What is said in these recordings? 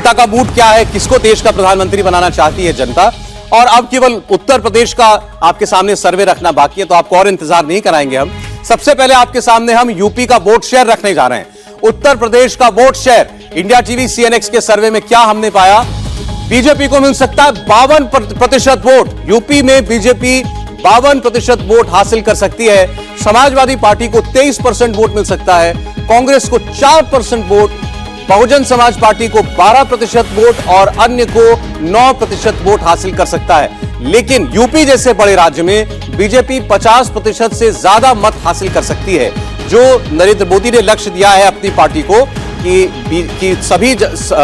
जनता का मूड क्या है, किसको देश का प्रधानमंत्री बनाना चाहती है जनता। और अब केवल उत्तर प्रदेश का आपके सामने सर्वे रखना बाकी है, तो आपको और इंतजार नहीं कराएंगे हम। सबसे पहले आपके सामने हम यूपी का वोट शेयर रखने जा रहे हैं। उत्तर प्रदेश का vote share India TV CNX के सर्वे में क्या हमने पाया, बीजेपी को मिल सकता है 52% वोट। यूपी में बीजेपी 52% वोट हासिल कर सकती है। समाजवादी पार्टी को 23% वोट मिल सकता है, कांग्रेस को 4% वोट, बहुजन समाज पार्टी को 12% वोट और अन्य को 9% वोट हासिल कर सकता है। लेकिन यूपी जैसे बड़े राज्य में बीजेपी 50% से ज्यादा मत हासिल कर सकती है। जो नरेंद्र मोदी ने लक्ष्य दिया है अपनी पार्टी को कि सभी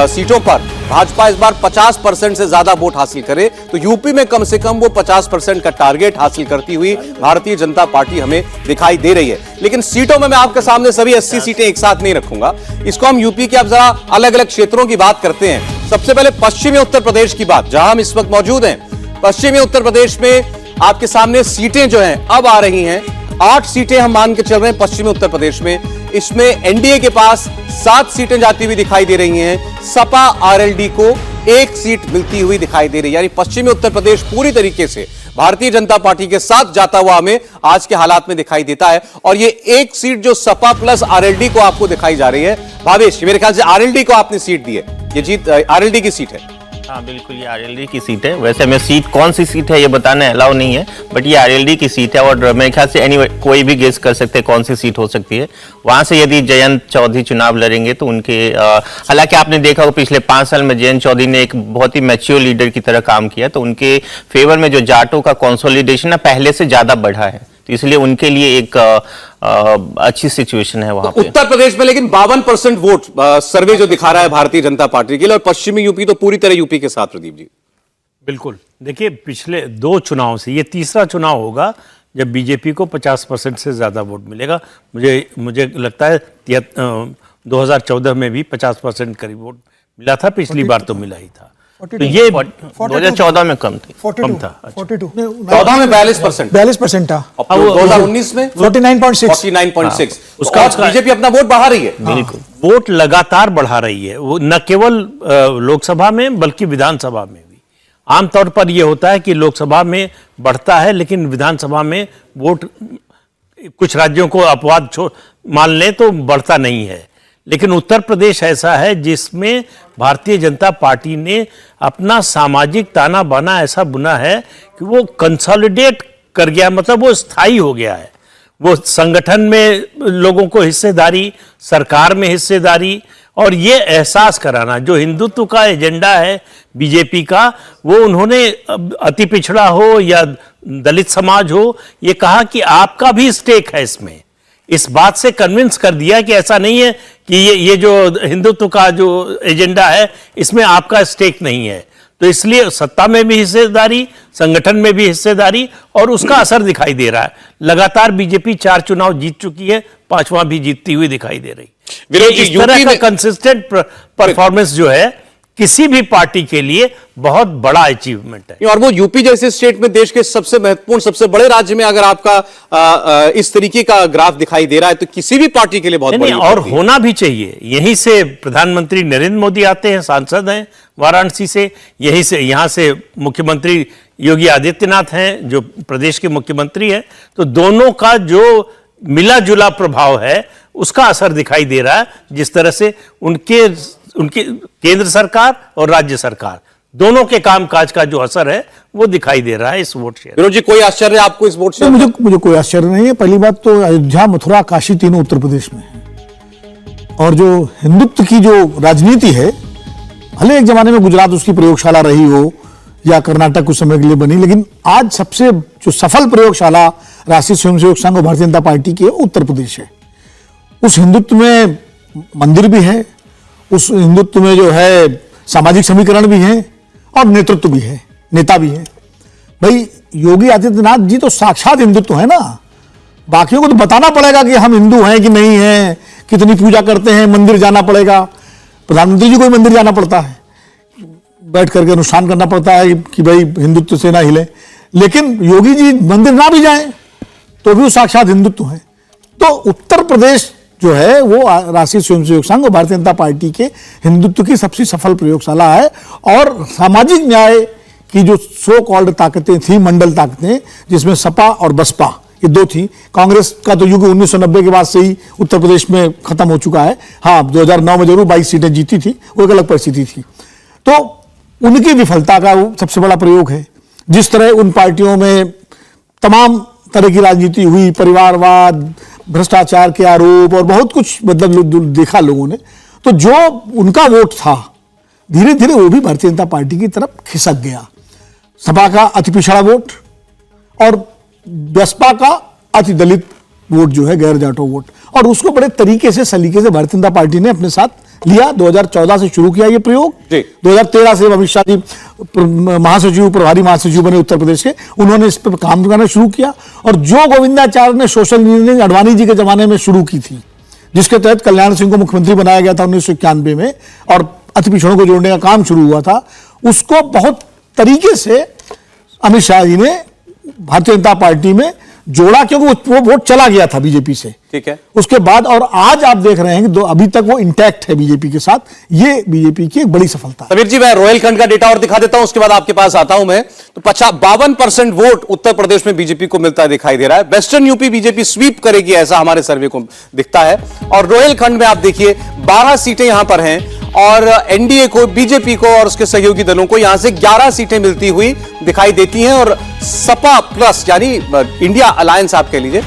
सीटों पर भाजपा इस बार 50% से ज्यादा वोट हासिल करे, तो यूपी में कम से कम वो 50% का टारगेट हासिल करती हुई भारतीय जनता पार्टी हमें दिखाई दे रही है। लेकिन सीटों में मैं आपके सामने सभी 80 सीटें एक साथ नहीं रखूंगा। इसको हम यूपी के अब जरा अलग अलग क्षेत्रों की बात करते हैं। सबसे पहले पश्चिमी उत्तर प्रदेश की बात, जहां हम इस वक्त मौजूद हैं। पश्चिमी उत्तर प्रदेश में आपके सामने सीटें जो हैं अब आ रही हैं। 8 सीटें हम मान के चल रहे हैं पश्चिमी उत्तर प्रदेश में। इसमें एनडीए के पास 7 सीटें जाती हुई दिखाई दे रही हैं। सपा आरएलडी को 1 सीट मिलती हुई दिखाई दे रही है। यानी पश्चिमी उत्तर प्रदेश पूरी तरीके से भारतीय जनता पार्टी के साथ जाता हुआ हमें आज के हालात में दिखाई देता है। और ये 1 सीट जो सपा प्लस आरएलडी को आपको दिखाई जा रही है, भावेश मेरे ख्याल से आरएलडी को आपने सीट दी है, ये जीत आरएलडी की सीट है। हाँ बिल्कुल, ये आरएलडी की सीट है। वैसे हमें सीट कौन सी सीट है ये बताना अलाउ नहीं है, बट ये आरएलडी की सीट है और मेरे ख्याल से कोई भी गेस कर सकते हैं कौन सी सीट हो सकती है। वहां से यदि जयंत चौधरी चुनाव लड़ेंगे तो उनके हालांकि आपने देखा होगा पिछले 5 साल में जयंत चौधरी ने एक बहुत ही मैच्योर लीडर की तरह काम किया, तो उनके फेवर में जो जाटों का कंसोलिडेशन है पहले से ज्यादा बढ़ा है, तो इसलिए उनके लिए एक अच्छी सिचुएशन है वहां पे। उत्तर प्रदेश में लेकिन 52% वोट सर्वे जो दिखा रहा है भारतीय जनता पार्टी के लिए, और पश्चिमी यूपी तो पूरी तरह यूपी के साथ। प्रदीप जी बिल्कुल, देखिए पिछले 2 चुनाव से ये तीसरा चुनाव होगा जब बीजेपी को 50% से ज्यादा वोट मिलेगा। मुझे लगता है 2014 में भी 50% करीब वोट मिला था, पिछली बार तो मिला ही था। तो ये 2014 में कम था। 14 में 42% था, 2019 में 49.6। उसका बीजेपी अपना वोट बढ़ा रही है। बिल्कुल, वोट लगातार बढ़ा रही है, वो न केवल लोकसभा में बल्कि विधानसभा में भी। आमतौर पर यह होता है कि लोकसभा में बढ़ता है लेकिन विधानसभा में वोट कुछ राज्यों को अपवाद मान लें तो बढ़ता नहीं है। लेकिन उत्तर प्रदेश ऐसा है जिसमें भारतीय जनता पार्टी ने अपना सामाजिक ताना बाना ऐसा बुना है कि वो कंसोलिडेट कर गया, मतलब वो स्थायी हो गया है। वो संगठन में लोगों को हिस्सेदारी, सरकार में हिस्सेदारी, और ये एहसास कराना जो हिंदुत्व का एजेंडा है बीजेपी का, वो उन्होंने अति पिछड़ा हो या दलित समाज हो, ये कहा कि आपका भी स्टेक है इसमें। इस बात से कन्विंस कर दिया कि ऐसा नहीं है कि ये जो हिंदुत्व का जो एजेंडा है इसमें आपका स्टेक नहीं है। तो इसलिए सत्ता में भी हिस्सेदारी, संगठन में भी हिस्सेदारी, और उसका असर दिखाई दे रहा है। लगातार बीजेपी 4 चुनाव जीत चुकी है, 5वां भी जीतती हुई दिखाई दे रही। इस तरह का कंसिस्टेंट परफॉर्मेंस जो है किसी भी पार्टी के लिए बहुत बड़ा अचीवमेंट है। और वो यूपी जैसे स्टेट में देश के सबसे महत्वपूर्ण, सबसे बड़े राज्य में अगर आपका इस तरीके का ग्राफ दिखाई दे रहा है तो किसी भी पार्टी के लिए बहुत बड़ी और होना भी चाहिए। यहीं से प्रधानमंत्री नरेंद्र मोदी आते हैं, सांसद हैं वाराणसी से, यहाँ से मुख्यमंत्री योगी आदित्यनाथ हैं जो प्रदेश के मुख्यमंत्री हैं। तो दोनों का जो मिला जुला प्रभाव है उसका असर दिखाई दे रहा है। जिस तरह से उनके केंद्र सरकार और राज्य सरकार दोनों के कामकाज का जो असर है वो दिखाई दे रहा है इस वोट शेयर। विनोद जी, कोई आश्चर्य आपको इस वोट शेयर? मुझे कोई आश्चर्य नहीं है। पहली बात तो अयोध्या, मथुरा, काशी तीनों उत्तर प्रदेश में है। और जो हिंदुत्व की जो राजनीति है, भले एक जमाने में गुजरात उसकी प्रयोगशाला रही हो या कर्नाटक कुछ समय के लिए बनी, लेकिन आज सबसे जो सफल प्रयोगशाला राष्ट्रीय स्वयंसेवक संघ और भारतीय जनता पार्टी की है उत्तर प्रदेश है। उस हिंदुत्व में मंदिर भी है, उस हिंदुत्व में जो है सामाजिक समीकरण भी है और नेतृत्व भी है, नेता भी है। भाई योगी आदित्यनाथ जी तो साक्षात हिंदुत्व है ना। बाकियों को तो बताना पड़ेगा कि हम हिंदू हैं कि नहीं हैं, कितनी पूजा करते हैं, मंदिर जाना पड़ेगा। प्रधानमंत्री जी को मंदिर जाना पड़ता है, बैठ करके अनुष्ठान करना पड़ता है कि भाई हिंदुत्व से ना हिले। लेकिन योगी जी मंदिर ना भी जाएं तो भी वो साक्षात हिंदुत्व है। तो उत्तर प्रदेश जो है वो राष्ट्रीय स्वयंसेवक संघ और भारतीय जनता पार्टी के हिंदुत्व की सबसे सफल प्रयोगशाला है। और सामाजिक न्याय की जो सो कॉल्ड ताकतें थी, मंडल ताकतें, जिसमें सपा और बसपा ये दो थी। कांग्रेस का तो युग 1990 के बाद से ही उत्तर प्रदेश में खत्म हो चुका है। हाँ, 2009 में जरूर 22 सीटें जीती थी, वो एक अलग परिस्थिति थी। तो उनकी विफलता का वो सबसे बड़ा प्रयोग है। जिस तरह उन पार्टियों में तमाम तरह की राजनीति हुई, परिवारवाद, भ्रष्टाचार के आरोप और बहुत कुछ मतलब देखा लोगों ने, तो जो उनका वोट था धीरे धीरे वो भी भारतीय जनता पार्टी की तरफ खिसक गया। सपा का अति पिछड़ा वोट और बसपा का अति दलित वोट जो है, गैर जाटो वोट, और उसको बड़े तरीके से सलीके से भारतीय जनता पार्टी ने अपने साथ लिया। 2014 से शुरू किया ये प्रयोग। 2013 से अमित शाह जी महासचिव, प्रभारी महासचिव बने उत्तर प्रदेश के, उन्होंने इस पर काम करना शुरू किया। और जो गोविंदाचार्य ने सोशल इंजीनियरिंग अडवाणी जी के जमाने में शुरू की थी, जिसके तहत कल्याण सिंह को मुख्यमंत्री बनाया गया था 1991 में और अति पिछड़ों को जोड़ने का काम शुरू हुआ था, उसको बहुत तरीके से अमित शाह जी ने भारतीय जनता पार्टी में जोड़ा, क्योंकि वो वोट चला गया था बीजेपी से। ठीक है। उसके बाद और आज आप देख रहे हैं कि अभी तक वो इंटैक्ट है बीजेपी के साथ। ये बीजेपी की एक बड़ी सफलता है। समीर जी, मैं रोहिलखंड का डेटा और दिखा देता हूं, उसके बाद आपके पास आता हूं मैं। तो 52% वोट उत्तर प्रदेश में बीजेपी को मिलता दिखाई दे रहा है। वेस्टर्न यूपी बीजेपी स्वीप करेगी, ऐसा हमारे सर्वे को दिखता है। और रोहिलखंड में आप देखिए 12 सीटें यहां पर हैं और एनडीए को, बीजेपी को और उसके सहयोगी दलों को यहां से 11 सीटें मिलती हुई दिखाई देती हैं। और सपा प्लस यानी इंडिया अलायंस आप कह लीजिए,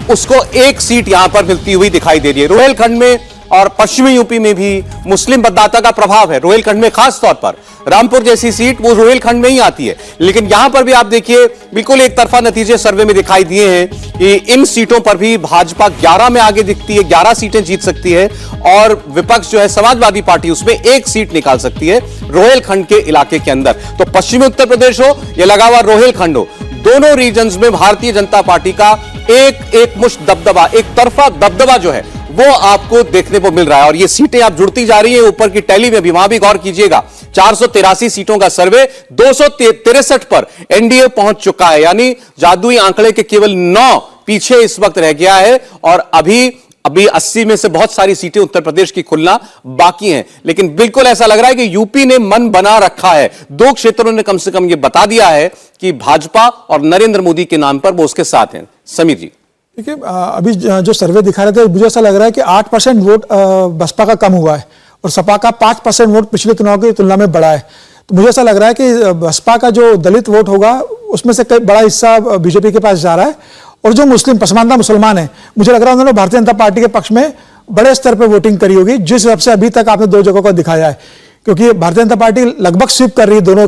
उसको 1 सीट यहां पर मिलती हुई दिखाई दे रही है। रोहिलखंड में और पश्चिमी यूपी में भी मुस्लिम मतदाता का प्रभाव है। रोहिलखंड में खास तौर पर रामपुर जैसी सीट वो रोहिलखंड में ही आती है। लेकिन यहां पर भी आप देखिए बिल्कुल एक तरफा नतीजे सर्वे में दिखाई दिए हैं कि इन सीटों पर भी भाजपा 11 में आगे दिखती है, 11 सीटें जीत सकती है और विपक्ष जो है समाजवादी पार्टी उसमें 1 सीट निकाल सकती है रोहिलखंड के इलाके के अंदर। तो पश्चिमी उत्तर प्रदेश हो या लगा हुआ रोहिलखंड हो, दोनों रीजन्स में भारतीय जनता पार्टी का एक मुश्त दबदबा, एक तरफा दबदबा जो है वो आपको देखने को मिल रहा है। और ये सीटें आप जुड़ती जा रही हैं ऊपर की टैली में भी, वहां भी गौर कीजिएगा। 483 सीटों का सर्वे, 263 पर एनडीए पहुंच चुका है, यानी जादुई आंकड़े के केवल 9 पीछे इस वक्त रह गया है। और अभी 80 में से बहुत सारी सीटें उत्तर प्रदेश की खुलना बाकी हैं। लेकिन बिल्कुल ऐसा लग रहा है कि यूपी ने मन बना रखा है। 2 क्षेत्रों ने कम से कम यह बता दिया है कि भाजपा और नरेंद्र मोदी के नाम पर वो उसके साथ हैं। समीर जी, देखिए, अभी जो सर्वे दिखा रहे थे, मुझे ऐसा लग रहा है कि 8% वोट बसपा का कम हुआ है और सपा का 5% वोट पिछले चुनाव की तुलना में बढ़ा है। तो मुझे ऐसा लग रहा है कि बसपा का जो दलित वोट होगा उसमें से कई बड़ा हिस्सा बीजेपी के पास जा रहा है। और जो मुस्लिम पसमानदा मुसलमान हैं, मुझे लग रहा है उन्होंने भारतीय जनता पार्टी के पक्ष में बड़े स्तर पर वोटिंग करी होगी, जिस हिसाब से अभी तक आपने 2 जगहों को दिखाया है। क्योंकि भारतीय जनता पार्टी लगभग स्वीप कर रही है दोनों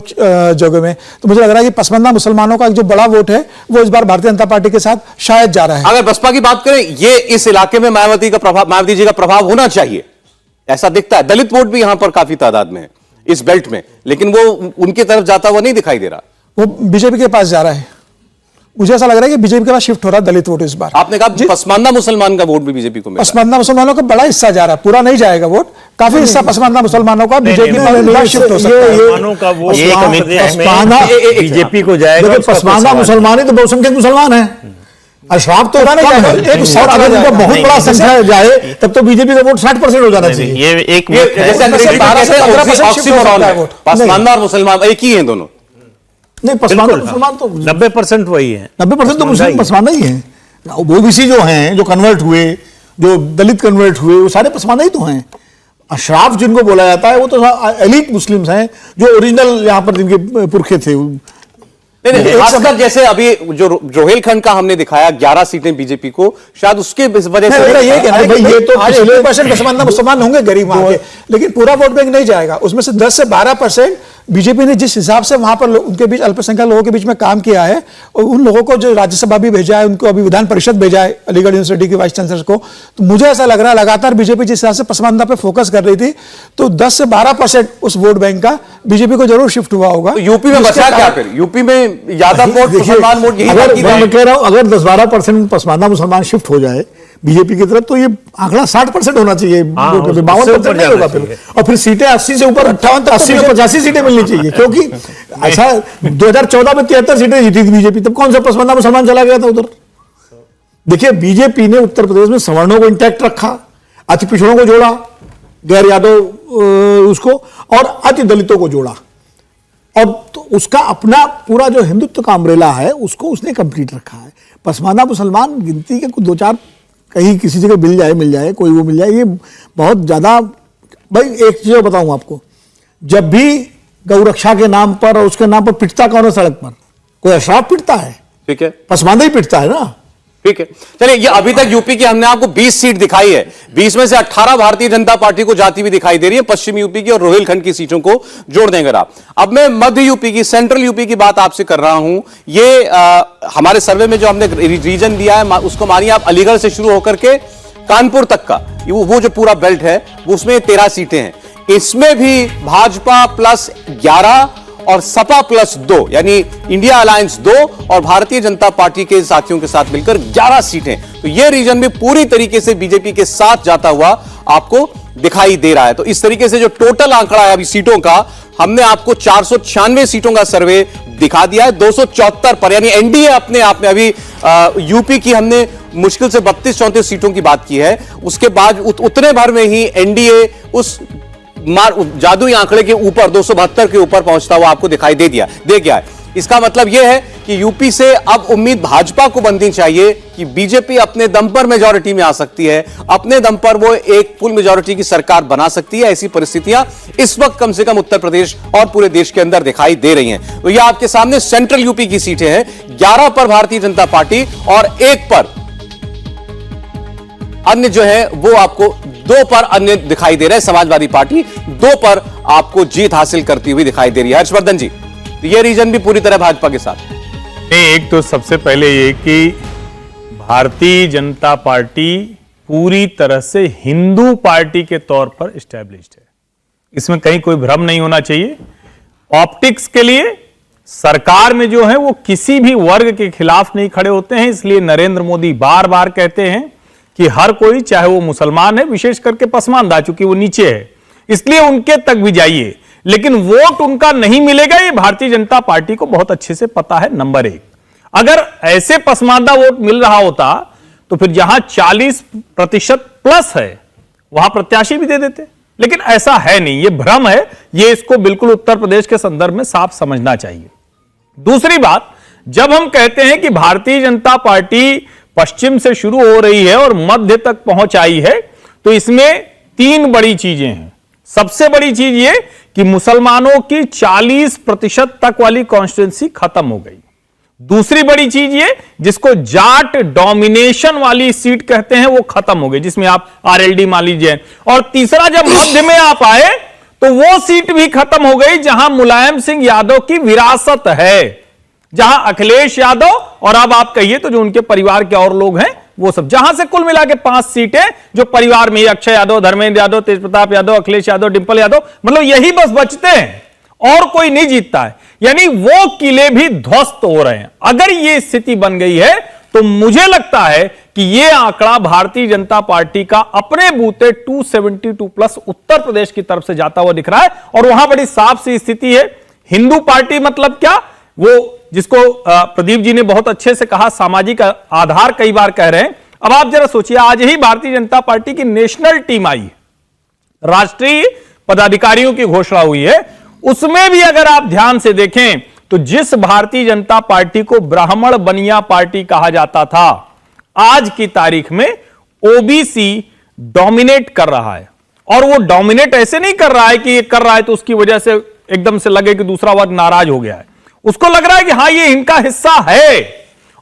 जगह में, तो मुझे लग रहा है कि पसमानदा मुसलमानों का जो बड़ा वोट है वो इस बार भारतीय जनता पार्टी के साथ शायद जा रहा है। अगर बसपा की बात करें, ये इस इलाके में मायावती जी का प्रभाव होना चाहिए, ऐसा दिखता है। दलित वोट भी यहां पर काफी तादाद में है इस बेल्ट में, लेकिन वो उनकी तरफ जाता हुआ नहीं दिखाई दे रहा। वो बीजेपी के पास जा रहा है। मुझे ऐसा लग रहा है कि बीजेपी के पास शिफ्ट हो रहा है दलित वोट इस बार। आपने कहा पसमानदा मुसलमान का वोट भी बीजेपी को मिला। पसमानदा मुसलमानों का बड़ा हिस्सा जा रहा है, पूरा नहीं जाएगा वोट, काफी हिस्सा पसमानदा मुसलमानों का बीजेपी पर शिफ्ट हो सकता है। मुसलमानों का वोट बीजेपी को जाएगा। पसमानदा मुसलमान ही तो बहुसंख्यक मुसलमान है। अशराफ तो कम है, और अगर उनका बहुत बड़ा संख्या जाए तब तो बीजेपी का वोट 60% हो जाना चाहिए। ये एक पसमानदा और मुसलमान एक ही है दोनों। नहीं, पसमानदा मुसलमान तो 90% वही है। 90% तो मुस्लिम पसमानदा ही है। ओबीसी जो हैं, जो कन्वर्ट हुए, जो दलित कन्वर्ट हुए, वो सारे पसमानदा ही तो हैं। अशराफ जिनको बोला जाता है वो तो एलीट मुस्लिम्स हैं, जो ओरिजिनल यहाँ पर जिनके पुरखे थे। नहीं, खासकर जैसे अभी जो रोहिलखंड का हमने दिखाया 11 सीटें बीजेपी को, शायद उसके वजह से ये कहना है भाई, ये तो 80% पसमानदा मुसलमान होंगे गरीब वहां के, लेकिन पूरा वोट बैंक नहीं जाएगा। उसमें से 10 से 12% बीजेपी ने जिस हिसाब से वहां पर उनके बीच अल्पसंख्यक लोगों के बीच में काम किया है, और उन लोगों को जो राज्यसभा भी भेजा है, उनको अभी विधान परिषद भेजा है अलीगढ़ यूनिवर्सिटी के वाइस चांसलर को, तो मुझे ऐसा लग रहा है लगातार बीजेपी जिस हिसाब से पसमानदा पे फोकस कर रही थी, तो 10 से 12% उस वोट बैंक का बीजेपी को जरूर शिफ्ट हुआ होगा। तो यूपी में बचा क्या फिर? यूपी में यादव वोट, मुसलमान वोट, मैं कह रहा हूं अगर 10-12% पसमानदा मुसलमान शिफ्ट हो जाए बीजेपी की तरफ, तो ये आंकड़ा 60% होना चाहिए, 52% नहीं होगा फिर। और फिर सीटें 80 से ऊपर 58 80 से 85 सीटें मिलनी चाहिए, क्योंकि ऐसा 2014 में 73 सीटें जीती थी बीजेपी, तब कौन सा पसमानदा मुसलमान चला गया था उधर? देखिए, बीजेपी ने उत्तर प्रदेश में सवर्णों को इंटैक्ट रखा, अति पिछड़ों को जोड़ा, गैर यादव उसको, और अति दलितों को जोड़ा, और तो उसका अपना पूरा जो हिंदुत्व का अम्ब्रेला है उसको उसने कंप्लीट रखा है। पसमानदा मुसलमान गिनती के कुछ 2-4 कहीं किसी जगह मिल जाए कोई वो मिल जाए, ये बहुत ज्यादा। भाई एक चीज बताऊं आपको, जब भी गौ रक्षा के नाम पर और उसके नाम पर पिटता कौन है सड़क पर? कोई अशराफ पिटता है? ठीक है, पसमानदा ही पिटता है ना। ठीक है, चलिए, ये अभी तक यूपी की हमने आपको 20 सीट दिखाई है, 20 में से 18 भारतीय जनता पार्टी को जाती हुई दिखाई दे रही है, पश्चिम यूपी की और रोहिलखंड की सीटों को जोड़ देंगे आप। अब मैं मध्य यूपी की, सेंट्रल यूपी की बात आपसे कर रहा हूं। ये हमारे सर्वे में जो हमने रीजन दिया है उसको मानिए आप अलीगढ़ से शुरू होकर के कानपुर तक का वो जो पूरा बेल्ट है उसमें 13 सीटें हैं। इसमें भी भाजपा प्लस 11 और सपा प्लस 2 यानी इंडिया अलायंस 2 और भारतीय जनता पार्टी के साथियों के साथ मिलकर 11 सीटें। तो यह रीजन भी पूरी तरीके से बीजेपी के साथ जाता हुआ आपको दिखाई दे रहा है। तो इस तरीके से जो टोटल आंकड़ा है अभी सीटों का, हमने आपको 496 सीटों का सर्वे दिखा दिया है 274 पर, यानी एनडीए अपने आप में अभी यूपी की हमने मुश्किल से 32-34 सीटों की बात की है, उसके बाद उतने भर में ही एनडीए उस जादुई आंकड़े के ऊपर 272 के ऊपर पहुंचता हुआ आपको दिखाई दे गया है। इसका मतलब यह है कि यूपी से अब उम्मीद भाजपा को बननी चाहिए कि बीजेपी अपने दम पर मेजॉरिटी में आ सकती है, अपने दम पर वो एक फुल मेजॉरिटी की सरकार बना सकती है। ऐसी परिस्थितियां इस वक्त कम से कम उत्तर प्रदेश और पूरे देश के अंदर दिखाई दे रही हैं। तो यह आपके सामने सेंट्रल यूपी की सीटें हैं, 11 पर भारतीय जनता पार्टी और 1 पर अन्य जो है वो आपको 2 पर अन्य दिखाई दे रहा है, समाजवादी पार्टी 2 पर आपको जीत हासिल करती हुई दिखाई दे रही है। हर्षवर्धन जी, ये रीजन भी पूरी तरह भाजपा के साथ नहीं। एक तो सबसे पहले ये कि भारतीय जनता पार्टी पूरी तरह से हिंदू पार्टी के तौर पर एस्टैब्लिश्ड है, इसमें कहीं कोई भ्रम नहीं होना चाहिए। ऑप्टिक्स के लिए सरकार में जो है वो किसी भी वर्ग के खिलाफ नहीं खड़े होते हैं, इसलिए नरेंद्र मोदी बार बार कहते हैं कि हर कोई, चाहे वो मुसलमान है, विशेष करके पसमानदा, चूंकि वो नीचे है, इसलिए उनके तक भी जाइए, लेकिन वोट उनका नहीं मिलेगा, ये भारतीय जनता पार्टी को बहुत अच्छे से पता है। नंबर 1, अगर ऐसे पसमानदा वोट मिल रहा होता तो फिर जहां 40% प्लस है वहां प्रत्याशी भी दे देते, लेकिन ऐसा है नहीं, ये भ्रम है, ये इसको बिल्कुल उत्तर प्रदेश के संदर्भ में साफ समझना चाहिए। दूसरी बात, जब हम कहते हैं कि भारतीय जनता पार्टी पश्चिम से शुरू हो रही है और मध्य तक पहुंच आई है, तो इसमें 3 बड़ी चीजें हैं। सबसे बड़ी चीज ये कि मुसलमानों की 40% तक वाली कॉन्स्टिट्यूंसी खत्म हो गई। दूसरी बड़ी चीज ये, जिसको जाट डोमिनेशन वाली सीट कहते हैं, वो खत्म हो गई, जिसमें आप आरएलडी मान लीजिए। और तीसरा, जब मध्य में आप आए तो वो सीट भी खत्म हो गई जहां मुलायम सिंह यादव की विरासत है, जहां अखिलेश यादव और अब आप कहिए तो जो उनके परिवार के और लोग हैं वो सब, जहां से कुल मिला के 5 सीटें जो परिवार में, अक्षय यादव, धर्मेंद्र यादव, तेजप्रताप यादव, अखिलेश यादव, डिंपल यादव, मतलब यही बस बचते हैं और कोई नहीं जीतता है, यानी वो किले भी ध्वस्त हो रहे हैं। अगर ये स्थिति बन गई है तो मुझे लगता है कि ये आंकड़ा भारतीय जनता पार्टी का अपने बूते 272 प्लस उत्तर प्रदेश की तरफ से जाता हुआ दिख रहा है, और वहां बड़ी साफ सी स्थिति है। हिंदू पार्टी मतलब क्या, वो जिसको प्रदीप जी ने बहुत अच्छे से कहा, सामाजिक आधार कई बार कह रहे हैं। अब आप जरा सोचिए, आज ही भारतीय जनता पार्टी की नेशनल टीम आई, राष्ट्रीय पदाधिकारियों की घोषणा हुई है, उसमें भी अगर आप ध्यान से देखें तो जिस भारतीय जनता पार्टी को ब्राह्मण बनिया पार्टी कहा जाता था, आज की तारीख में ओबीसी डोमिनेट कर रहा है। और वो डोमिनेट ऐसे नहीं कर रहा है कि ये कर रहा है तो उसकी वजह से एकदम से लगे कि दूसरा वर्ग नाराज हो गया है, उसको लग रहा है कि हां ये इनका हिस्सा है,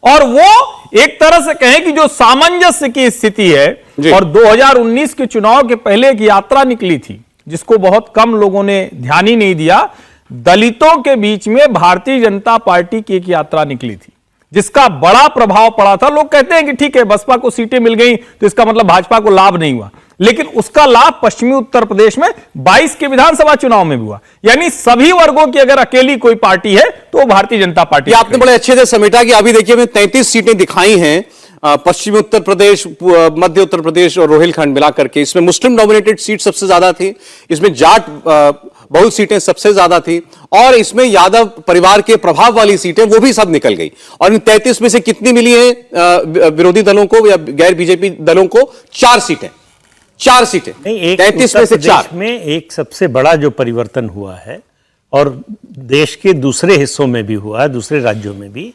और वो एक तरह से कहें कि जो सामंजस्य की स्थिति है। और 2019 के चुनाव के पहले एक यात्रा निकली थी जिसको बहुत कम लोगों ने ध्यान ही नहीं दिया, दलितों के बीच में भारतीय जनता पार्टी की एक यात्रा निकली थी जिसका बड़ा प्रभाव पड़ा था। लोग कहते हैं कि ठीक है, बसपा को सीटें मिल गई तो इसका मतलब भाजपा को लाभ नहीं हुआ, लेकिन उसका लाभ पश्चिमी उत्तर प्रदेश में 22 के विधानसभा चुनाव में भी हुआ। यानी सभी वर्गों की अगर अकेली कोई पार्टी है तो वो भारतीय जनता पार्टी। आपने बड़े अच्छे से समेटा कि अभी देखिए, 33 सीटें दिखाई हैं पश्चिमी उत्तर प्रदेश, मध्य उत्तर प्रदेश और रोहिलखंड मिलाकर के। इसमें मुस्लिम डोमिनेटेड सीट सबसे ज्यादा थी, इसमें जाट बहुत सीटें सबसे ज्यादा थी, और इसमें यादव परिवार के प्रभाव वाली सीटें वो भी सब निकल गई। और इन 33 में से कितनी मिली है विरोधी दलों को या गैर बीजेपी दलों को? 4 सीटें। 4 सीटें, नहीं, एक 33 में से 4 में एक सबसे बड़ा जो परिवर्तन हुआ है, और देश के दूसरे हिस्सों में भी हुआ है, दूसरे राज्यों में भी,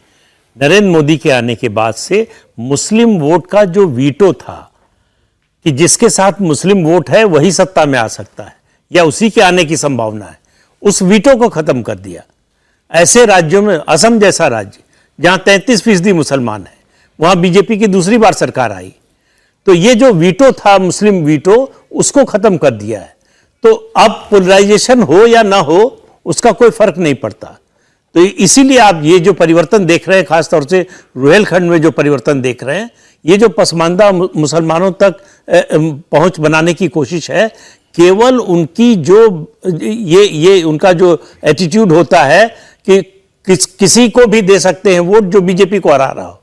नरेंद्र मोदी के आने के बाद से मुस्लिम वोट का जो वीटो था कि जिसके साथ मुस्लिम वोट है वही सत्ता में आ सकता है या उसी के आने की संभावना है, उस वीटो को खत्म कर दिया। ऐसे राज्यों में, असम जैसा राज्य जहां 33% मुसलमान है, वहां बीजेपी की दूसरी बार सरकार आई, तो ये जो वीटो था, मुस्लिम वीटो, उसको खत्म कर दिया है। तो अब पोलराइजेशन हो या ना हो उसका कोई फर्क नहीं पड़ता। तो इसीलिए आप ये जो परिवर्तन देख रहे हैं, खासतौर से रुहेलखंड में जो परिवर्तन देख रहे हैं, ये जो पसमानदा मुसलमानों तक पहुंच बनाने की कोशिश है, केवल उनकी जो ये उनका जो एटीट्यूड होता है कि किसी को भी दे सकते हैं वोट जो बीजेपी को हरा रहा हो,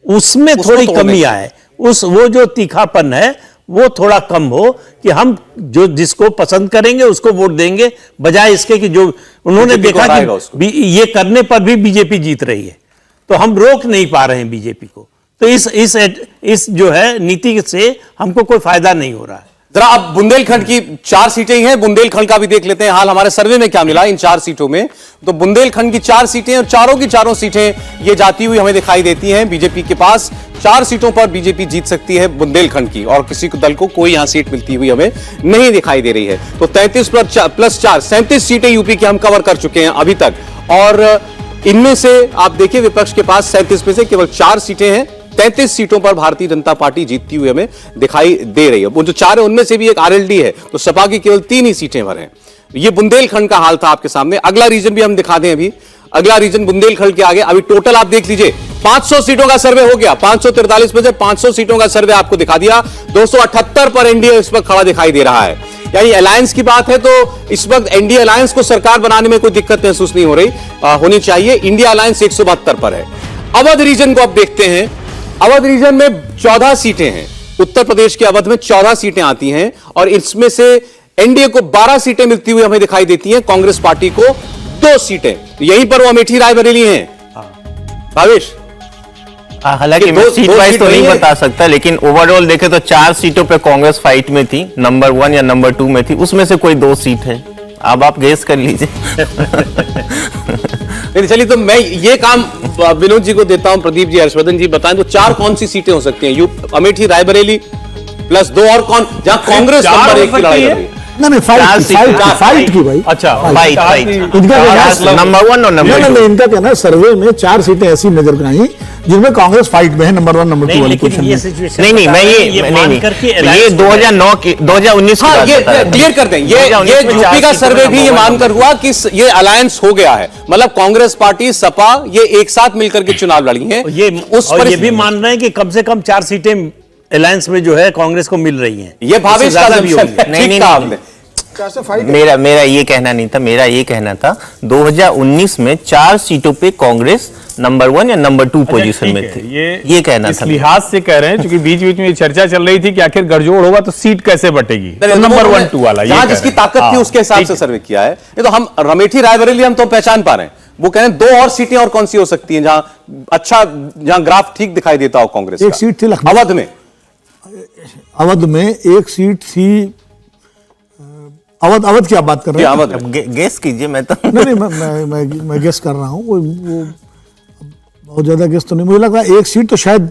उसमें थोड़ी कमी आए, वो जो तीखापन है वो थोड़ा कम हो कि हम जो जिसको पसंद करेंगे उसको वोट देंगे, बजाय इसके कि जो उन्होंने देखा कि ये करने पर भी बीजेपी जीत रही है तो हम रोक नहीं पा रहे हैं बीजेपी को। तो इस जो है नीति से हमको कोई फायदा नहीं हो रहा है। जरा अब बुंदेलखंड की 4 सीटें ही हैं, बुंदेलखंड का भी देख लेते हैं हाल हमारे सर्वे में क्या मिला इन 4 सीटों में। तो बुंदेलखंड की 4 सीटें, और चारों की चारों सीटें ये जाती हुई हमें दिखाई देती हैं बीजेपी के पास। 4 सीटों पर बीजेपी जीत सकती है बुंदेलखंड की, और किसी दल को कोई यहां सीट मिलती हुई हमें नहीं दिखाई दे रही है। तो 33 प्लस 4 37 सीटें यूपी की हम कवर कर चुके हैं अभी तक, और इनमें से आप देखिए विपक्ष के पास 37 में से केवल 4 सीटें हैं। 33 सीटों पर भारतीय जनता पार्टी जीतती हुई हमें दिखाई दे रही है। वो जो 4 है उनमें से भी एक आरएलडी है, तो सपा की केवल 3 ही सीटें भर हैं। ये बुंदेलखंड का हाल था आपके सामने। अगला रीजन भी हम दिखा दें, अभी अगला रीजन बुंदेलखंड के आगे। अभी टोटल आप देख लीजिए 500 सीटों का सर्वे हो गया, 543 में से 500 सीटों का सर्वे आपको दिखा दिया। 278 पर एनडीए इस वक्त खड़ा दिखाई दे रहा है। यानी अलायंस की बात है तो इस वक्त एनडीए अलायंस को सरकार बनाने में कोई दिक्कत महसूस नहीं हो रही, होनी चाहिए। इंडिया अलायंस 172 पर है। अवध रीजन को अब देखते हैं। अवध रीजन में 14 सीटें हैं। उत्तर प्रदेश के अवध में 14 सीटें आती हैं, और इसमें से एनडीए को 12 सीटें मिलती हुई हमें दिखाई देती हैं, कांग्रेस पार्टी को 2 सीटें। यहीं पर वो अमेठी रायबरेली हैं। भावेश, हालांकि मैं सीट वाइज तो नहीं बता सकता, लेकिन ओवरऑल देखे तो 4 सीटों पे कांग्रेस फाइट में थी, नंबर 1 या नंबर 2 में थी, उसमें से कोई 2 सीट है। अब आप गेस कर लीजिए। चलिए, तो मैं ये काम विनोद जी को देता हूं। प्रदीप जी, हर्षवर्धन जी बताएं तो 4 कौन सी सीटें हो सकती हैं? अमेठी रायबरेली प्लस 2 और कौन, जहां कांग्रेस नंबर 1 की लड़ाई कर रही है। नहीं, फाइट की भाई। अच्छा, फाइट इनका नंबर 1 और नंबर 2। इनका कहना सर्वे में 4 सीटें ऐसी नजर आई जिनमें कांग्रेस फाइट में है, नंबर 1 नंबर 2 वाली पोजीशन में। नहीं, मैं ये 2009 की 2019 हाँ, ये क्लियर कर दें। ये यूपी का सर्वे भी ये मानकर हुआ कि ये अलायंस हो गया है, मतलब कांग्रेस पार्टी, सपा ये एक साथ मिलकर के चुनाव लड़ी हैं। ये भी मान रहे हैं कि कम से कम 4 सीटें अलायंस में जो है कांग्रेस को मिल रही हैं। ये भावेश का भी होगी। नहीं, मेरा ये कहना नहीं था। मेरा ये कहना था 2019 में 4 सीटों पे कांग्रेस नंबर 1 या नंबर 2 पोजीशन में थी। ये कहना इस था। लिहाज से कह रहे हैं, क्योंकि बीच बीच में ये चर्चा चल रही थी कि आखिर गठजोड़ होगा तो सीट कैसे बटेगी, तो नंबर 1 2 वाला जहां जिसकी ताकत थी उसके हिसाब से सर्वे किया है। ये तो हम अमेठी रायबरेली हम तो पहचान पा रहे हैं। वो कह रहे हैं 2 और सीटें और कौन सी हो सकती हैं जहां ग्राफ ठीक दिखाई देता हो कांग्रेस। एक सीट थी लखनऊ अवध में। अवध में एक सीट थी। अवध की आप बात कर रहे हैं? अवध में गेस कीजिए। मैं तो नहीं, मैं गेस कर रहा हूँ। वो बहुत ज्यादा गेस तो नहीं, मुझे लगा एक सीट तो शायद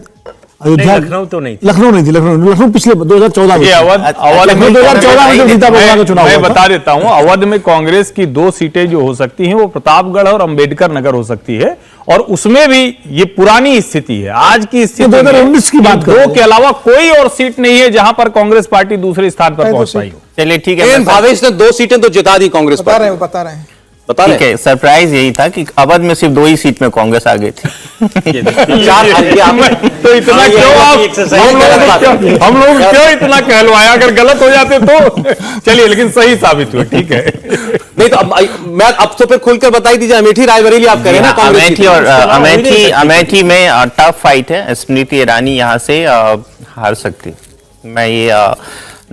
अयोध्या। लखनऊ तो नहीं थी। लखनऊ पिछले 2014 में। अवध में 2014 में जो रीता बहुगुणा का चुनाव मैं हुआ था। बता देता हूं, अवध में कांग्रेस की 2 सीटें जो हो सकती हैं वो प्रतापगढ़ और अंबेडकर नगर हो सकती है, और उसमें भी ये पुरानी स्थिति है। आज की स्थिति 2019 की बात कर रहे 2 के अलावा कोई और सीट नहीं है जहां पर कांग्रेस पार्टी दूसरे स्थान पर पहुंच पाई हो। चलिए ठीक है। भावेश ने 2 सीटें तो जिता दी कांग्रेस बता पार्टी। रहे हैं, बता रहे हैं। ठीक है, सरप्राइज यही था कि अवध में सिर्फ 2 ही सीट में कांग्रेस आ गई थी। 4 तो इतना क्यों हम लोग क्यों इतना कहलवाया? अगर गलत हो जाते तो चलिए, लेकिन सही साबित हुआ। ठीक है। नहीं तो अब तो फिर खुलकर बताई दीजिए। अमेठी रायबरेली आप कह रहे हैं ना कांग्रेस अमेठी, और अमेठी में टफ फाइट है। स्मृति ईरानी यहाँ से हार सकती। मैं ये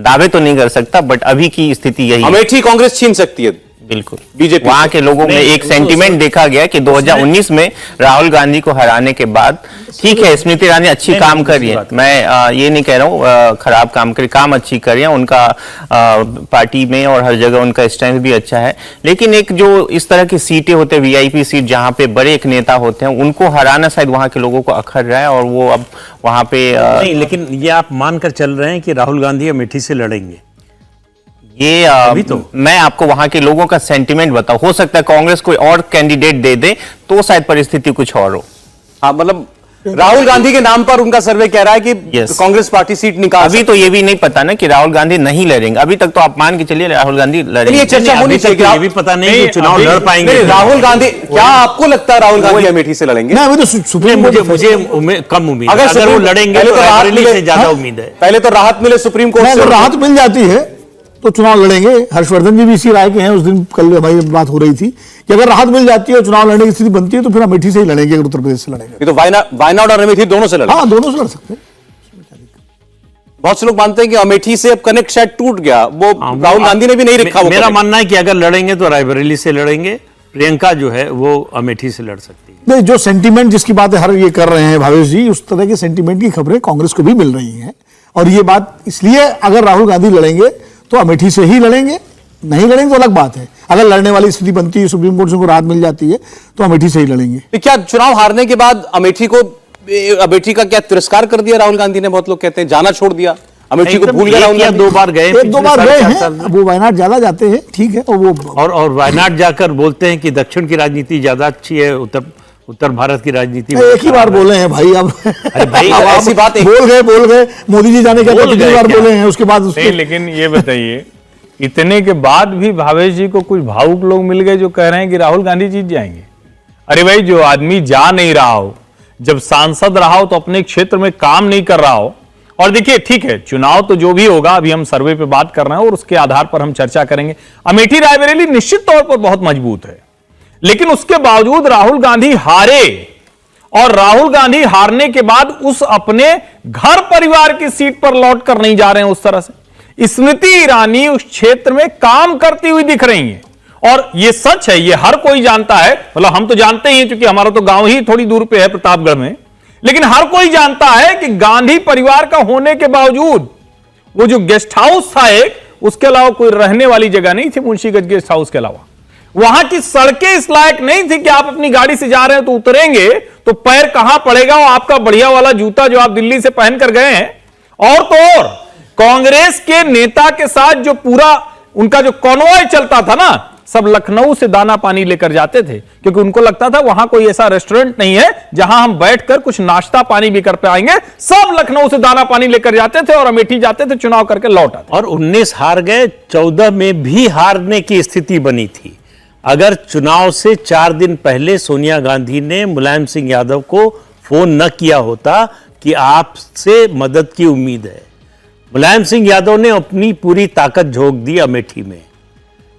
दावे तो नहीं कर सकता, बट अभी की स्थिति यही है। अमेठी कांग्रेस छीन सकती है बिल्कुल बीजेपी वहां के लोगों में एक सेंटीमेंट देखा गया कि 2019 में राहुल गांधी को हराने के बाद ठीक है स्मृति ईरानी अच्छी काम कर रही है, मैं ये नहीं कह रहा हूँ खराब काम अच्छी कर रही है, उनका पार्टी में और हर जगह उनका स्ट्रेंथ भी अच्छा है, लेकिन एक जो इस तरह की सीटें होते हैं वीआईपी सीट जहां पे बड़े एक नेता होते हैं उनको हराना शायद वहां के लोगों को अखर रहा है और वो अब वहां पे नहीं, लेकिन ये आप मानकर चल रहे हैं कि राहुल गांधी अमेठी से लड़ेंगे। ये अभी तो मैं आपको वहां के लोगों का सेंटिमेंट बताऊं, हो सकता है कांग्रेस कोई और कैंडिडेट दे दे तो शायद परिस्थिति कुछ और हो। हाँ, मतलब राहुल गांधी के नाम पर उनका सर्वे कह रहा है कि Yes. कांग्रेस पार्टी सीट निकाल अभी तो ये भी नहीं पता ना कि राहुल गांधी नहीं लड़ेंगे, अभी तक तो आप मान के चलिए राहुल गांधी लड़ेंगे। ये चर्चा नहीं, होनी अभी तक चाहिए तो कि ये भी पता नहीं कि चुनाव अभी- लड़ पाएंगे। नहीं, राहुल गांधी, क्या आपको लगता है राहुल गांधी अमेठी से लड़ेंगे? नहीं अभी तो सुप्रीम कोर्ट मुझे कम उम्मीद है। अगर वो सुप्रीम- लड़ेंगे पहले तो राहत रायबरेली मिले- से ज्यादा हाँ? उम्मीद है। पहले तो राहत मिले सुप्रीम कोर्ट नहीं, से। अगर राहत मिल जाती है तो चुनाव लड़ेंगे। हर्षवर्धन जी भी इसी राय के हैं। उस दिन कल हमारी बात हो रही थी कि अगर राहत मिल जाती है और चुनाव लड़ने की स्थिति बनती है तो फिर अमेठी से ही लड़ेंगे, अगर उत्तर प्रदेश से लड़ेंगे। ये तो वायनाड और अमेठी दोनों से लड़े। हाँ, दोनों से लड़ सकते हैं। बहुत से लोग मानते हैं कि अमेठी से अब कनेक्ट शायद टूट गया, वो राहुल गांधी ने भी नहीं रखा वो मेरा connect। मानना है कि अगर लड़ेंगे तो रायबरेली से लड़ेंगे, प्रियंका जो है वो अमेठी से लड़ सकती है। नहीं, जो सेंटीमेंट जिसकी बात हर ये कर रहे हैं भावेश जी, उस तरह के सेंटीमेंट की खबरें कांग्रेस को भी मिल रही हैं। और ये बात इसलिए, अगर राहुल गांधी लड़ेंगे तो अमेठी से ही लड़ेंगे, नहीं लड़ेंगे तो अलग बात है। अगर लड़ने वाली स्थिति बनती है, सुप्रीम कोर्ट से उनको राहत मिल जाती है तो अमेठी से ही लड़ेंगे। तो क्या चुनाव हारने के बाद अमेठी का क्या तिरस्कार कर दिया राहुल गांधी ने? बहुत लोग कहते हैं जाना छोड़ दिया, अमेठी को भूल गया राहुल गांधी। 2 बार गए, एक दो बार पिछले गए 4 हैं, साल में। अब वो वायनाड ज्यादा जाते हैं, ठीक है। और वायनाड जाकर बोलते हैं कि दक्षिण की राजनीति ज्यादा अच्छी है, उत्तर भारत की राजनीति एक ही बार बोले हैं भाई। अब अरे भाई, अब अब ऐसी बात बोल गए मोदी जी जाने के बाद बोल कितनी गए बार क्या? बोले हैं, उसके बाद नहीं, उसके लेकिन ये बताइए इतने के बाद भी भावेश जी को कुछ भावुक लोग मिल गए जो कह रहे हैं कि राहुल गांधी जीत जाएंगे। अरे भाई, जो आदमी जा नहीं रहा हो, जब सांसद रहा हो तो अपने क्षेत्र में काम नहीं कर रहा हो। और देखिए, ठीक है, चुनाव तो जो भी होगा, अभी हम सर्वे पे बात कर रहे हैं और उसके आधार पर हम चर्चा करेंगे। अमेठी रायबरेली निश्चित तौर पर बहुत मजबूत है, लेकिन उसके बावजूद राहुल गांधी हारे, और राहुल गांधी हारने के बाद उस अपने घर परिवार की सीट पर लौट कर नहीं जा रहे हैं उस तरह से। स्मृति ईरानी उस क्षेत्र में काम करती हुई दिख रही हैं, और यह सच है, यह हर कोई जानता है। मतलब हम तो जानते ही हैं, क्योंकि हमारा तो गांव ही थोड़ी दूर पे है, प्रतापगढ़ में। लेकिन हर कोई जानता है कि गांधी परिवार का होने के बावजूद वो जो गेस्ट हाउस था एक, उसके अलावा कोई रहने वाली जगह नहीं थी मुंशीगंज गेस्ट हाउस के अलावा। वहां की सड़कें इस लायक नहीं थी कि आप अपनी गाड़ी से जा रहे हैं तो उतरेंगे तो पैर कहां पड़ेगा, और आपका बढ़िया वाला जूता जो आप दिल्ली से पहन कर गए हैं। और तो और कांग्रेस के नेता के साथ जो पूरा उनका जो कॉन्वॉय चलता था ना, सब लखनऊ से दाना पानी लेकर जाते थे, क्योंकि उनको लगता था वहां कोई ऐसा रेस्टोरेंट नहीं है जहां हम बैठकर कुछ नाश्ता पानी भी कर पाएंगे। सब लखनऊ से दाना पानी लेकर जाते थे और अमेठी जाते थे, चुनाव करके लौट आते। और 19 हार गए, 14 में भी हारने की स्थिति बनी थी। अगर चुनाव से 4 दिन पहले सोनिया गांधी ने मुलायम सिंह यादव को फोन न किया होता कि आपसे मदद की उम्मीद है, मुलायम सिंह यादव ने अपनी पूरी ताकत झोंक दी अमेठी में,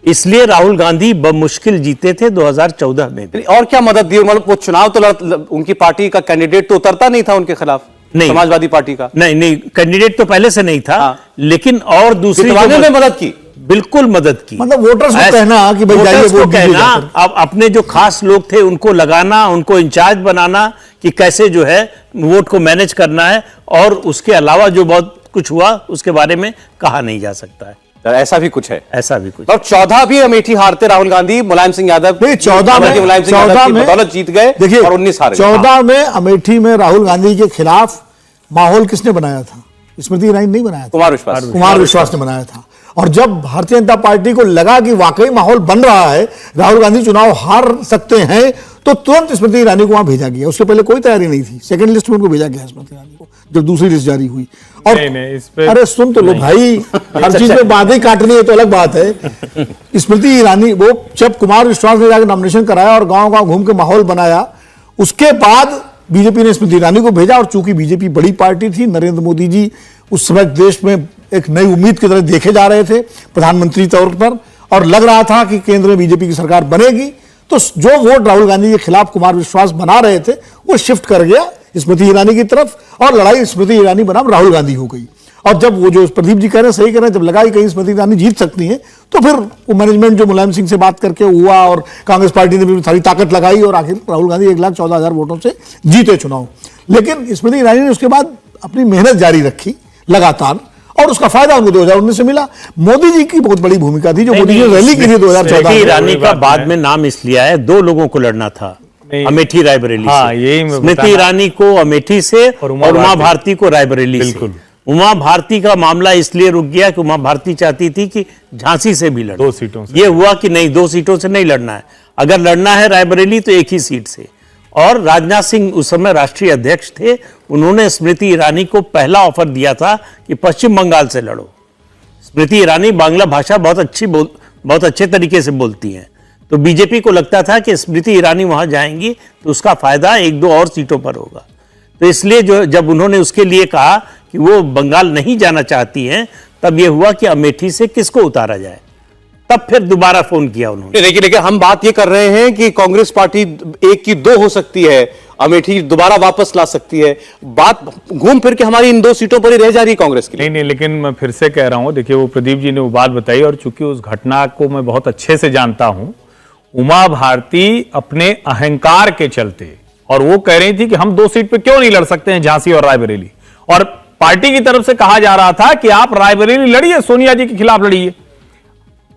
इसलिए राहुल गांधी बमुश्किल जीते थे 2014 में भी। और क्या मदद दी? मतलब वो चुनाव तो उनकी पार्टी का कैंडिडेट तो उतरता नहीं था उनके खिलाफ, नहीं, समाजवादी पार्टी का। नहीं, कैंडिडेट तो पहले से नहीं था। हाँ। लेकिन और दूसरी जितवाने में मदद की, बिल्कुल मदद की। मतलब वोटर्स को कहना कि भाई जाइए वोटर्स को वोट दीजिए कहना, जाकर। अब अपने जो खास लोग थे उनको लगाना, उनको इंचार्ज बनाना कि कैसे जो है वोट को मैनेज करना है, और उसके अलावा जो बहुत कुछ हुआ उसके बारे में कहा नहीं जा सकता है। तो ऐसा भी कुछ है। ऐसा भी कुछ। और 14 भी अमेठी हारते राहुल गांधी, मुलायम सिंह यादव नहीं, 14 में मुलायम सिंह यादव की बदौलत जीत गए, देखिए और 19 हार गए। 14 में अमेठी में राहुल गांधी के खिलाफ माहौल किसने बनाया था? स्मृति ईरानी नहीं बनाया था, कुमार विश्वास ने बनाया था। और जब भारतीय जनता पार्टी को लगा कि वाकई माहौल बन रहा है, राहुल गांधी चुनाव हार सकते हैं, तो तुरंत स्मृति ईरानी को वहां भेजा गया। उसके पहले कोई तैयारी नहीं थी, सेकंड लिस्ट में उनको भेजा गया स्मृति ईरानी को, जब दूसरी लिस्ट जारी हुई। और नहीं, इस पे अरे सुन तो लो भाई, हर चीज में बातें काटनी है तो अलग बात है। स्मृति ईरानी वो जब कुमार विश्वास ने जाकर नॉमिनेशन कराया और गांव गांव घूम के माहौल बनाया, उसके बाद बीजेपी ने स्मृति ईरानी को भेजा। और चूंकि बीजेपी बड़ी पार्टी थी, नरेंद्र मोदी जी उस समय देश में एक नई उम्मीद की तरह देखे जा रहे थे प्रधानमंत्री तौर पर, और लग रहा था कि केंद्र में बीजेपी की सरकार बनेगी, तो जो वोट राहुल गांधी के खिलाफ कुमार विश्वास बना रहे थे वो शिफ्ट कर गया स्मृति ईरानी की तरफ, और लड़ाई स्मृति ईरानी बनाम राहुल गांधी हो गई। और जब वो जो प्रदीप जी कह रहे हैं सही कह रहे हैं, जब लगा ही कहीं स्मृति ईरानी जीत सकती है तो फिर वो मैनेजमेंट जो मुलायम सिंह से बात करके हुआ और कांग्रेस पार्टी ने भी सारी ताकत लगाई और आखिर राहुल गांधी 1,14,000 वोटों से जीते चुनाव। लेकिन स्मृति ईरानी ने उसके बाद अपनी मेहनत जारी रखी लगातार और उसका फायदा उनको 2019 से मिला। मोदी जी की बहुत बड़ी भूमिका थी, जो मोदी जी ने रैली की थी 2014 स्मृति में। ईरानी का बाद में नाम इसलिए आया, दो लोगों को लड़ना था, अमेठी रायबरेली हाँ, से। यही मैं स्मृति बताना- ईरानी को अमेठी से और और उमा भारती को रायबरेली से। बिल्कुल। उमा भारती का मामला इसलिए रुक गया कि उमा भारती चाहती थी कि झांसी से भी लड़े, 2 सीटों से। ये हुआ कि नहीं, 2 सीटों से नहीं लड़ना है, अगर लड़ना है रायबरेली तो एक ही सीट से। और राजनाथ सिंह उस समय राष्ट्रीय अध्यक्ष थे, उन्होंने स्मृति ईरानी को पहला ऑफर दिया था कि पश्चिम बंगाल से लड़ो। स्मृति ईरानी बांग्ला भाषा बहुत अच्छे तरीके से बोलती हैं, तो बीजेपी को लगता था कि स्मृति ईरानी वहां जाएंगी तो उसका फायदा 1-2 और सीटों पर होगा। तो इसलिए जब उन्होंने उसके लिए कहा कि वो बंगाल नहीं जाना चाहती हैं, तब यह हुआ कि अमेठी से किसको उतारा जाए, तब फिर दोबारा फोन किया उन्होंने। लेकिन हम बात ये कर रहे हैं कि कांग्रेस पार्टी 1 की 2 हो सकती है, अमेठी दोबारा वापस ला सकती है। बात घूम फिर के हमारी इन 2 सीटों पर ही रह जा रही है कांग्रेस के लिए। नहीं, लेकिन मैं फिर से कह रहा हूं, देखिए वो प्रदीप जी ने वो बात बताई और चूंकि उस घटना को मैं बहुत अच्छे से जानता हूं, उमा भारती अपने अहंकार के चलते, और वो कह रही थी कि हम 2 सीट पे क्यों नहीं लड़ सकते हैं, झांसी और रायबरेली, और पार्टी की तरफ से कहा जा रहा था कि आप रायबरेली लड़िए, सोनिया जी के खिलाफ लड़िए।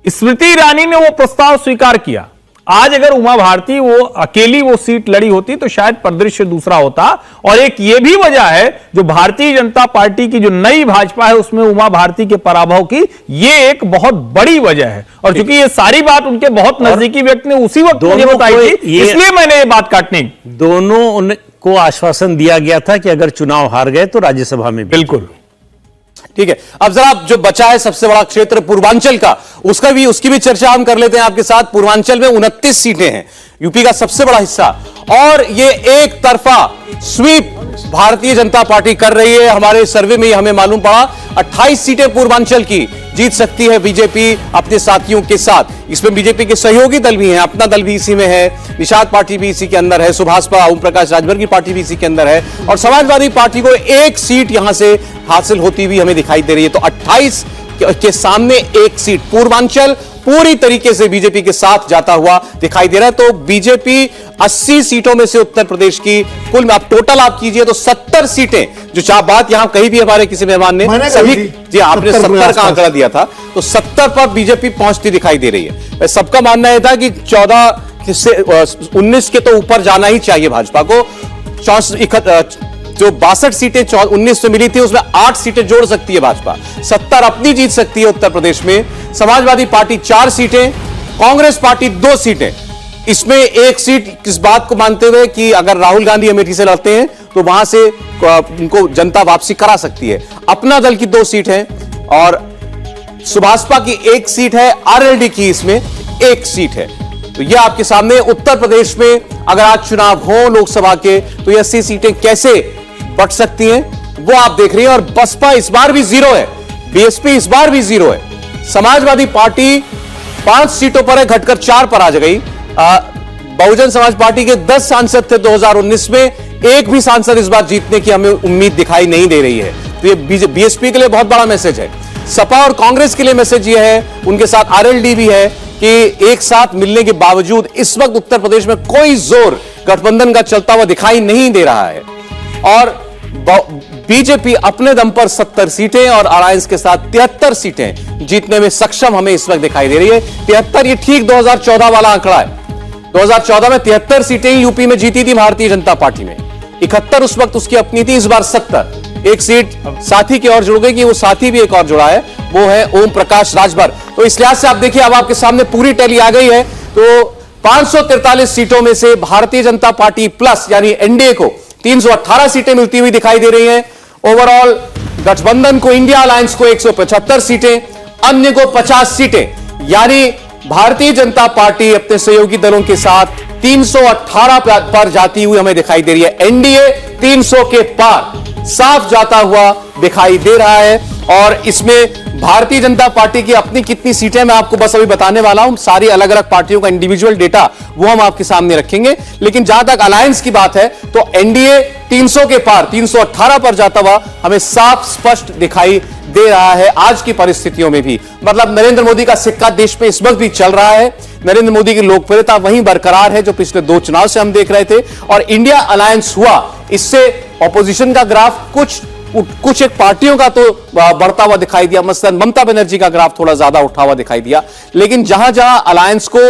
स्मृति ईरानी ने वो प्रस्ताव स्वीकार किया। आज अगर उमा भारती वो अकेली वो सीट लड़ी होती तो शायद परिदृश्य दूसरा होता। और एक ये भी वजह है, जो भारतीय जनता पार्टी की जो नई भाजपा है उसमें उमा भारती के पराभव की ये एक बहुत बड़ी वजह है। और चूंकि ये सारी बात उनके बहुत नजदीकी व्यक्ति ने उसी वक्त मुझे बताई थी, इसलिए मैंने ये बात काटनी। दोनों को आश्वासन दिया गया था कि अगर चुनाव हार गए तो राज्यसभा में बिल्कुल ठीक है। अब जरा जो बचा है सबसे बड़ा क्षेत्र पूर्वांचल का, उसकी भी चर्चा हम कर लेते हैं आपके साथ। पूर्वांचल में 29 सीटें हैं, यूपी का सबसे बड़ा हिस्सा, और ये एक तरफा स्वीप भारतीय जनता पार्टी कर रही है। हमारे सर्वे में हमें मालूम पड़ा 28 सीटें पूर्वांचल की जीत सकती है बीजेपी अपने साथियों के साथ। इसमें बीजेपी के सहयोगी दल भी हैं, अपना दल भी इसी में है, निषाद पार्टी भी इसी के अंदर है, सुभाषपा ओम प्रकाश राजभर की पार्टी भी इसी के अंदर है, और समाजवादी पार्टी को 1 सीट यहां से हासिल होती हुई हमें दिखाई दे रही है। तो 28 के सामने 1 सीट, पूर्वांचल पूरी तरीके से बीजेपी के साथ जाता हुआ दिखाई दे रहा है। तो बीजेपी 80 सीटों में से उत्तर प्रदेश की कुल में आप टोटल आप कीजिए तो 70 सीटें, जो बात यहां कही भी हमारे किसी मेहमान ने सभी, जी आपने 70 का आंकड़ा दिया था, तो 70 पर बीजेपी पहुंचती दिखाई दे रही है। सबका मानना यह था कि 14 से 19 के तो ऊपर जाना ही चाहिए भाजपा को। जो 62 सीटें 19 से मिली थी उसमें 8 सीटें जोड़ सकती है भाजपा, 70 अपनी जीत सकती है उत्तर प्रदेश में। समाजवादी पार्टी 4 सीटें, कांग्रेस पार्टी 2 सीटें। इसमें 1 सीट किस बात को मानते हुए कि अगर राहुल गांधी अमेठी से लड़ते हैं तो वहां से उनको जनता वापसी करा सकती है। अपना दल की 2 सीट है और सुभाषपा की 1 सीट है, आरएलडी की इसमें 1 सीट है। तो यह आपके सामने उत्तर प्रदेश में अगर आज चुनाव हो लोकसभा के तो ये 80 सीटें कैसे बढ़ सकती हैं वो आप देख रही हैं। और बसपा इस बार भी 0 है, बीएसपी इस बार भी 0 है। समाजवादी पार्टी 5 सीटों पर है, घटकर 4 पर आ गई। बहुजन समाज पार्टी के 10 सांसद थे 2019 में, एक भी सांसद इस बार जीतने की हमें उम्मीद दिखाई नहीं दे रही है। तो ये बीएसपी के लिए बहुत बड़ा मैसेज है। सपा और कांग्रेस के लिए मैसेज ये है, उनके साथ आरएलडी भी है, कि एक साथ मिलने के बावजूद इस वक्त उत्तर प्रदेश में कोई जोर गठबंधन का चलता हुआ दिखाई नहीं दे रहा है। और बीजेपी अपने दम पर 70 सीटें और अलायंस के साथ 73 सीटें जीतने में सक्षम हमें इस वक्त दिखाई दे रही है। 73 ये ठीक 2014 वाला आंकड़ा है। 2014 में 73 सीटें यूपी में जीती थी भारतीय जनता पार्टी में, 71 उस वक्त उसकी अपनी थी, इस बार 70। 1 सीट साथी की ओर जुड़ गई कि वो साथी भी एक और जुड़ा है, वो है ओम प्रकाश राजभर। तो इस लिहाज से आप देखिए, अब आपके सामने पूरी टैली आ गई है। तो 543 सीटों में से भारतीय जनता पार्टी प्लस यानी एनडीए को 318 सीटें मिलती हुई दिखाई दे रही हैं। ओवरऑल गठबंधन को, इंडिया अलायंस को 175 सीटें, अन्य को 50 सीटें, यानी भारतीय जनता पार्टी अपने सहयोगी दलों के साथ 318 पर जाती हुई हमें दिखाई दे रही है। एनडीए 300 के पार। साफ जाता हुआ दिखाई दे रहा है। और इसमें भारतीय जनता पार्टी की अपनी कितनी सीटें मैं आपको बस अभी बताने वाला हूं, सारी अलग अलग पार्टियों का इंडिविजुअल डेटा वो हम आपके सामने रखेंगे। लेकिन जहां तक अलायंस की बात है तो एनडीए 300 के पार 318 पर जाता हुआ हमें साफ स्पष्ट दिखाई दे रहा है आज की परिस्थितियों में भी। मतलब नरेंद्र मोदी का सिक्का देश में इस वक्त भी चल रहा है, नरेंद्र मोदी की लोकप्रियता वहीं बरकरार है जो पिछले 2 चुनाव से हम देख रहे थे। और इंडिया अलायंस हुआ, इससे ऑपोजिशन का ग्राफ कुछ एक पार्टियों का तो बढ़ता हुआ दिखाई दिया, मसलन ममता बनर्जी का ग्राफ थोड़ा ज्यादा उठा हुआ दिखाई दिया। लेकिन जहां जहां अलायंस को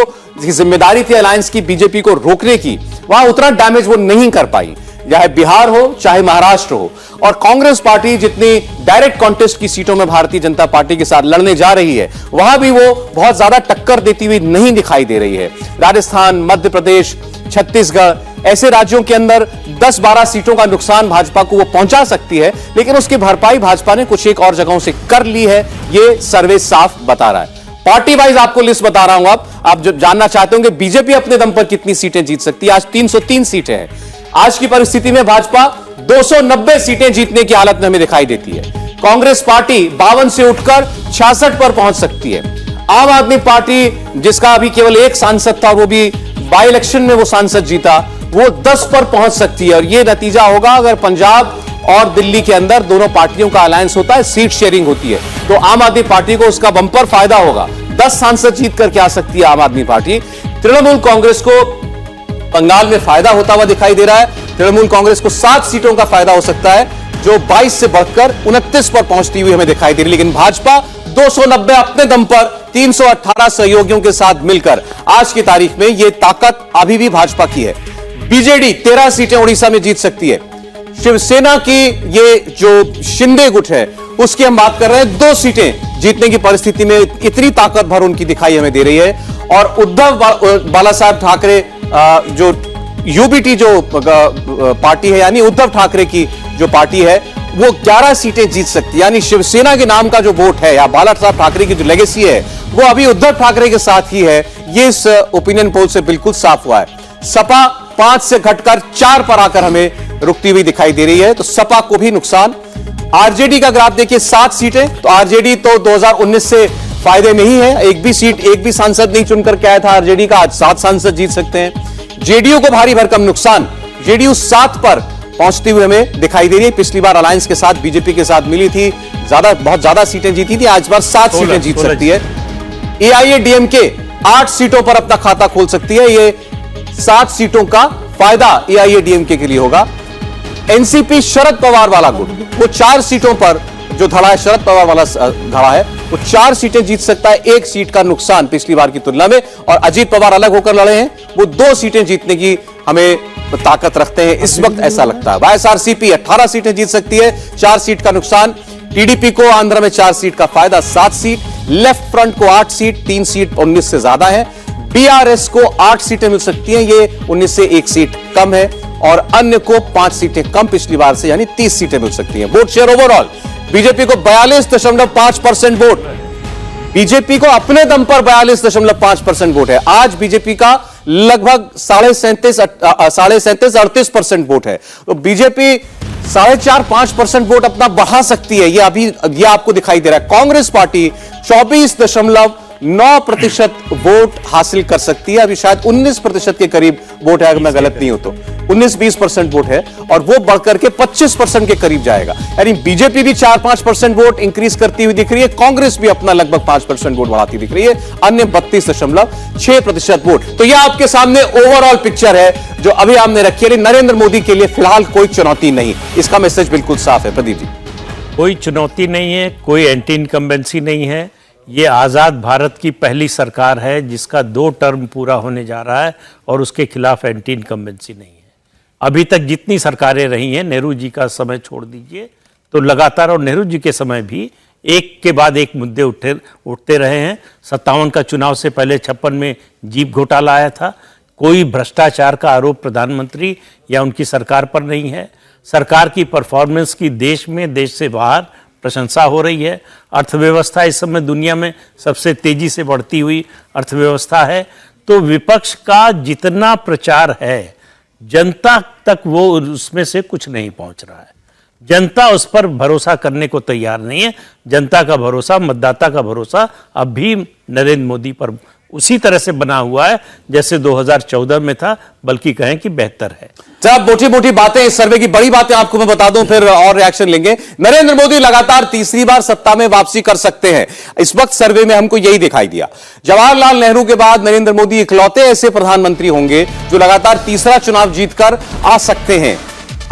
जिम्मेदारी थी अलायंस की बीजेपी को रोकने की, वहां उतना डैमेज वो नहीं कर पाई, चाहे बिहार हो चाहे महाराष्ट्र हो। और कांग्रेस पार्टी जितनी डायरेक्ट कॉन्टेस्ट की सीटों में भारतीय जनता पार्टी के साथ लड़ने जा रही है, वहां भी वो बहुत ज्यादा टक्कर देती हुई नहीं दिखाई दे रही है। राजस्थान, मध्य प्रदेश, छत्तीसगढ़ ऐसे राज्यों के अंदर 10-12 सीटों का नुकसान भाजपा को वो पहुंचा सकती है, लेकिन उसकी भरपाई भाजपा ने कुछ एक और जगहों से कर ली है, ये सर्वे साफ बता रहा है। पार्टी वाइज आपको लिस्ट बता रहा हूं। आप जो जानना चाहते होंगे बीजेपी अपने दम पर कितनी सीटें जीत सकती है, आज 303 सीटें हैं। आज की परिस्थिति में भाजपा 290 सीटें जीतने की हालत में हमें दिखाई देती है। कांग्रेस पार्टी 52 से उठकर 66 पर पहुंच सकती है। आम आदमी पार्टी जिसका अभी केवल एक सांसद था, वो भी बाई इलेक्शन में वो सांसद जीता, वो 10 पर पहुंच सकती है। और ये नतीजा होगा अगर पंजाब और दिल्ली के अंदर दोनों पार्टियों का अलायंस होता है, सीट शेयरिंग होती है, तो आम आदमी पार्टी को उसका बंपर फायदा होगा। 10 सांसद जीत करके आ सकती है आम आदमी पार्टी। तृणमूल कांग्रेस को बंगाल में फायदा होता हुआ दिखाई दे रहा है। तृणमूल कांग्रेस को 7 सीटों का फायदा हो सकता है, जो 22 से बढ़कर 29 पर पहुंचती हुई हमें दिखाई दे रही है। लेकिन भाजपा 290 अपने दम पर 318 सहयोगियों के साथ मिलकर आज की तारीख में यह ताकत अभी भी भाजपा की है। बीजेडी 13 सीटें उड़ीसा में जीत सकती है। शिवसेना की ये जो शिंदे गुट है उसकी हम बात कर रहे हैं, 2 सीटें जीतने की परिस्थिति में इतनी ताकत भर उनकी दिखाई हमें दे रही है। और उद्धव बाला साहब ठाकरे जो यूबीटी जो पार्टी है, यानी उद्धव ठाकरे की जो पार्टी है, वो 11 सीटें जीत सकती है। यानी शिवसेना के नाम का जो वोट है या बाला साहब ठाकरे की जो लेगेसी है वो अभी उद्धव ठाकरे के साथ ही है। ये इस ओपिनियन पोल से बिल्कुल साफ हुआ है। सपा 5 से घटकर 4 पर आकर हमें रुकती हुई दिखाई दे रही है, तो सपा को भी नुकसान। आरजेडी का ग्राफ देखिए, 7 सीटें, तो आरजेडी तो 2019 से फायदे में ही है। एक भी सीट, एक भी सांसद नहीं चुनकर के आया था आरजेडी का, आज 7 सांसद जीत सकते हैं। जेडीयू को भारी भरकम नुकसान, जेडीयू 7 पर पहुंचती हुई हमें दिखाई दे रही है। पिछली बार अलायंस के साथ बीजेपी के साथ मिली थी, बहुत ज्यादा सीटें जीती थी, आज बार 7 सीटें जीत सकती है। एआईएडीएमके 8 सीटों पर अपना खाता खोल सकती है, ये 7 सीटों का फायदा एआईएडीएमके के लिए होगा। एनसीपी शरद पवार वाला गुट, वो 4 सीटों पर जो धड़ा है, शरद पवार वाला धड़ा है, वो 4 सीटें जीत सकता है, 1 सीट का नुकसान पिछली बार की तुलना में। और अजीत पवार अलग होकर लड़े हैं, वो 2 सीटें जीतने की हमें ताकत रखते हैं इस वक्त, ऐसा लगता है। वाईएसआरसीपी 18 सीटें जीत सकती है, 4 सीट का नुकसान। टीडीपी को आंध्र में 4 सीट का फायदा, 7 सीट। लेफ्ट फ्रंट को 8 सीट, 3 सीट 19 से ज्यादा है। बीआरएस को 8 सीटें मिल सकती हैं, ये 19 से 1 सीट कम है। और अन्य को 5 सीटें कम पिछली बार से, यानी 30 सीटें मिल सकती हैं। वोट शेयर ओवरऑल बीजेपी को 42.5% वोट, बीजेपी को अपने दम पर 42.5% वोट है। आज बीजेपी का लगभग 37.5-38% वोट है, तो बीजेपी 4.5-5% वोट अपना बढ़ा सकती है, ये अभी ये आपको दिखाई दे रहा है। कांग्रेस पार्टी 24.9% वोट हासिल कर सकती है, अभी शायद 19% के करीब वोट है, अगर मैं गलत नहीं हूं तो 19-20% वोट है, और वो बढ़कर के 25% के करीब जाएगा। यानी बीजेपी भी 4-5% वोट इंक्रीज करती हुई दिख रही है, कांग्रेस भी अपना लगभग 5% वोट बढ़ाती दिख रही है, अन्य 32.6% वोट। तो यह आपके सामने ओवरऑल पिक्चर है जो अभी हमने रखी है। नरेंद्र मोदी के लिए फिलहाल कोई चुनौती नहीं, इसका मैसेज बिल्कुल साफ है। प्रदीप जी, कोई चुनौती नहीं है, कोई एंटी इनकम्बेंसी नहीं है। ये आज़ाद भारत की पहली सरकार है जिसका 2 टर्म पूरा होने जा रहा है और उसके खिलाफ एंटी इनकम्बेंसी नहीं है। अभी तक जितनी सरकारें रही हैं, नेहरू जी का समय छोड़ दीजिए तो लगातार, और नेहरू जी के समय भी एक के बाद एक मुद्दे उठते रहे हैं। 57 का चुनाव से पहले 56 में जीप घोटाला आया था। कोई भ्रष्टाचार का आरोप प्रधानमंत्री या उनकी सरकार पर नहीं है। सरकार की परफॉर्मेंस की देश में, देश से बाहर प्रशंसा हो रही है। अर्थव्यवस्था इस समय दुनिया में सबसे तेजी से बढ़ती हुई अर्थव्यवस्था है। तो विपक्ष का जितना प्रचार है, जनता तक वो उसमें से कुछ नहीं पहुंच रहा है। जनता उस पर भरोसा करने को तैयार नहीं है। जनता का भरोसा, मतदाता का भरोसा अब भी नरेंद्र मोदी पर उसी तरह से बना हुआ है जैसे 2014 में था, बल्कि कहें कि बेहतर है। जब मोटी मोटी बातें, इस सर्वे की बड़ी बातें आपको मैं बता दूं, फिर और रिएक्शन लेंगे। नरेंद्र मोदी लगातार तीसरी बार सत्ता में वापसी कर सकते हैं, इस वक्त सर्वे में हमको यही दिखाई दिया। जवाहरलाल नेहरू के बाद नरेंद्र मोदी इकलौते ऐसे प्रधानमंत्री होंगे जो लगातार तीसरा चुनाव जीतकर आ सकते हैं।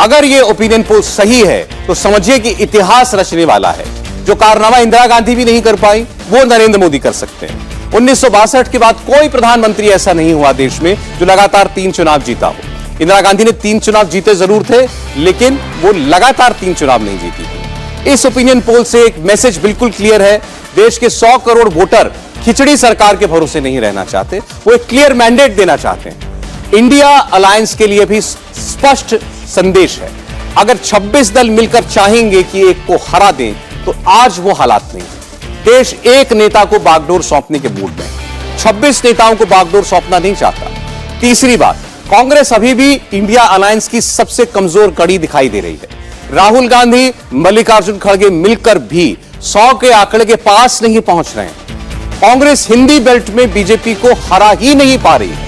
अगर ये ओपिनियन पोल सही है तो समझिए कि इतिहास रचने वाला है। जो कारनामा इंदिरा गांधी भी नहीं कर पाई वो नरेंद्र मोदी कर सकते हैं। 1962 के बाद कोई प्रधानमंत्री ऐसा नहीं हुआ देश में जो लगातार 3 चुनाव जीता हो। इंदिरा गांधी ने 3 चुनाव जीते जरूर थे, लेकिन वो लगातार 3 चुनाव नहीं जीती थी। इस ओपिनियन पोल से एक मैसेज बिल्कुल क्लियर है, देश के 100 करोड़ वोटर खिचड़ी सरकार के भरोसे नहीं रहना चाहते, वो एक क्लियर मैंडेट देना चाहते हैं। इंडिया अलायंस के लिए भी स्पष्ट संदेश है, अगर 26 दल मिलकर चाहेंगे कि एक को हरा दें तो आज वो हालात नहीं है। देश एक नेता को बागडोर सौंपने के मूड में, 26 नेताओं को बागडोर सौंपना नहीं चाहता। तीसरी बात, कांग्रेस अभी भी इंडिया अलायंस की सबसे कमजोर कड़ी दिखाई दे रही है। राहुल गांधी, मल्लिकार्जुन खड़गे मिलकर भी 100 के आंकड़े के पास नहीं पहुंच रहे हैं। कांग्रेस हिंदी बेल्ट में बीजेपी को हरा ही नहीं पा रही है।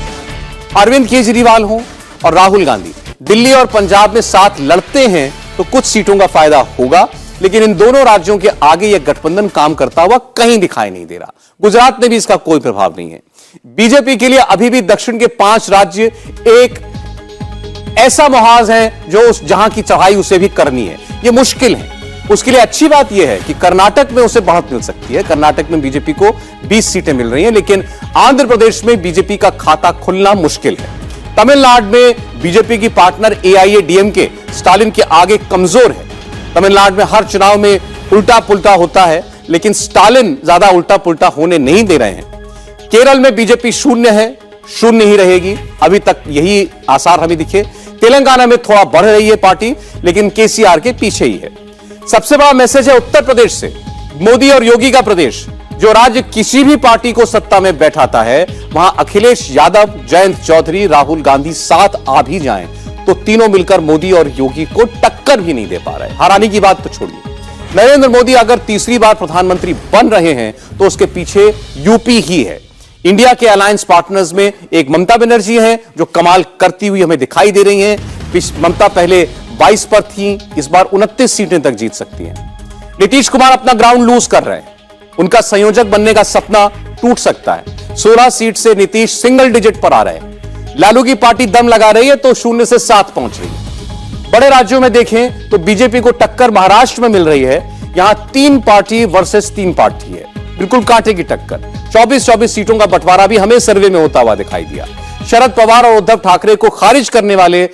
अरविंद केजरीवाल हो और राहुल गांधी दिल्ली और पंजाब में साथ लड़ते हैं तो कुछ सीटों का फायदा होगा, लेकिन इन दोनों राज्यों के आगे यह गठबंधन काम करता हुआ कहीं दिखाई नहीं दे रहा। गुजरात में भी इसका कोई प्रभाव नहीं है। बीजेपी के लिए अभी भी दक्षिण के 5 राज्य एक ऐसा मुहाज है जो जहां की चढ़ाई उसे भी करनी है, यह मुश्किल है। उसके लिए अच्छी बात यह है कि कर्नाटक में उसे बहुत मिल सकती है। कर्नाटक में बीजेपी को 20 सीटें मिल रही हैं, लेकिन आंध्र प्रदेश में बीजेपी का खाता खुलना मुश्किल है। तमिलनाडु में बीजेपी की पार्टनर एआईएडीएमके स्टालिन के आगे कमजोर है। तमिलनाडु में हर चुनाव में उल्टा पुल्टा होता है, लेकिन स्टालिन ज्यादा उल्टा पुल्टा होने नहीं दे रहे हैं। केरल में बीजेपी शून्य है, शून्य ही रहेगी, अभी तक यही आसार हमें दिखे। तेलंगाना में थोड़ा बढ़ रही है पार्टी, लेकिन केसीआर के पीछे ही है। सबसे बड़ा मैसेज है उत्तर प्रदेश से, मोदी और योगी का प्रदेश। जो राज्य किसी भी पार्टी को सत्ता में बैठाता है, वहां अखिलेश यादव, जयंत चौधरी, राहुल गांधी साथ आ भी जाएं तो तीनों मिलकर मोदी और योगी को टक्कर भी नहीं दे पा रहे। हराने की बात तो छोड़िए, नरेंद्र मोदी अगर तीसरी बार प्रधानमंत्री बन रहे हैं तो उसके पीछे यूपी ही है। इंडिया के अलायंस पार्टनर्स में एक ममता बनर्जी है जो कमाल करती हुई हमें दिखाई दे रही हैं। ममता पहले 22 पर थी, इस बार 29 सीटें तक जीत सकती हैं। नीतीश कुमार अपना ग्राउंड लूज कर रहे हैं, उनका संयोजक बनने का सपना टूट सकता है। 16 सीट से नीतीश सिंगल डिजिट पर आ रहे हैं। लालू की पार्टी दम लगा रही है तो 0 से 7 पहुंच रही है। बड़े राज्यों में देखें तो बीजेपी को टक्कर महाराष्ट्र में मिल रही है। यहां 3 पार्टी वर्सेस 3 पार्टी है, बिल्कुल कांटे की टक्कर। 24-24 सीटों का बंटवारा भी हमें सर्वे में होता हुआ दिखाई दिया। शरद पवार और उद्धव ठाकरे को खारिज करने वाले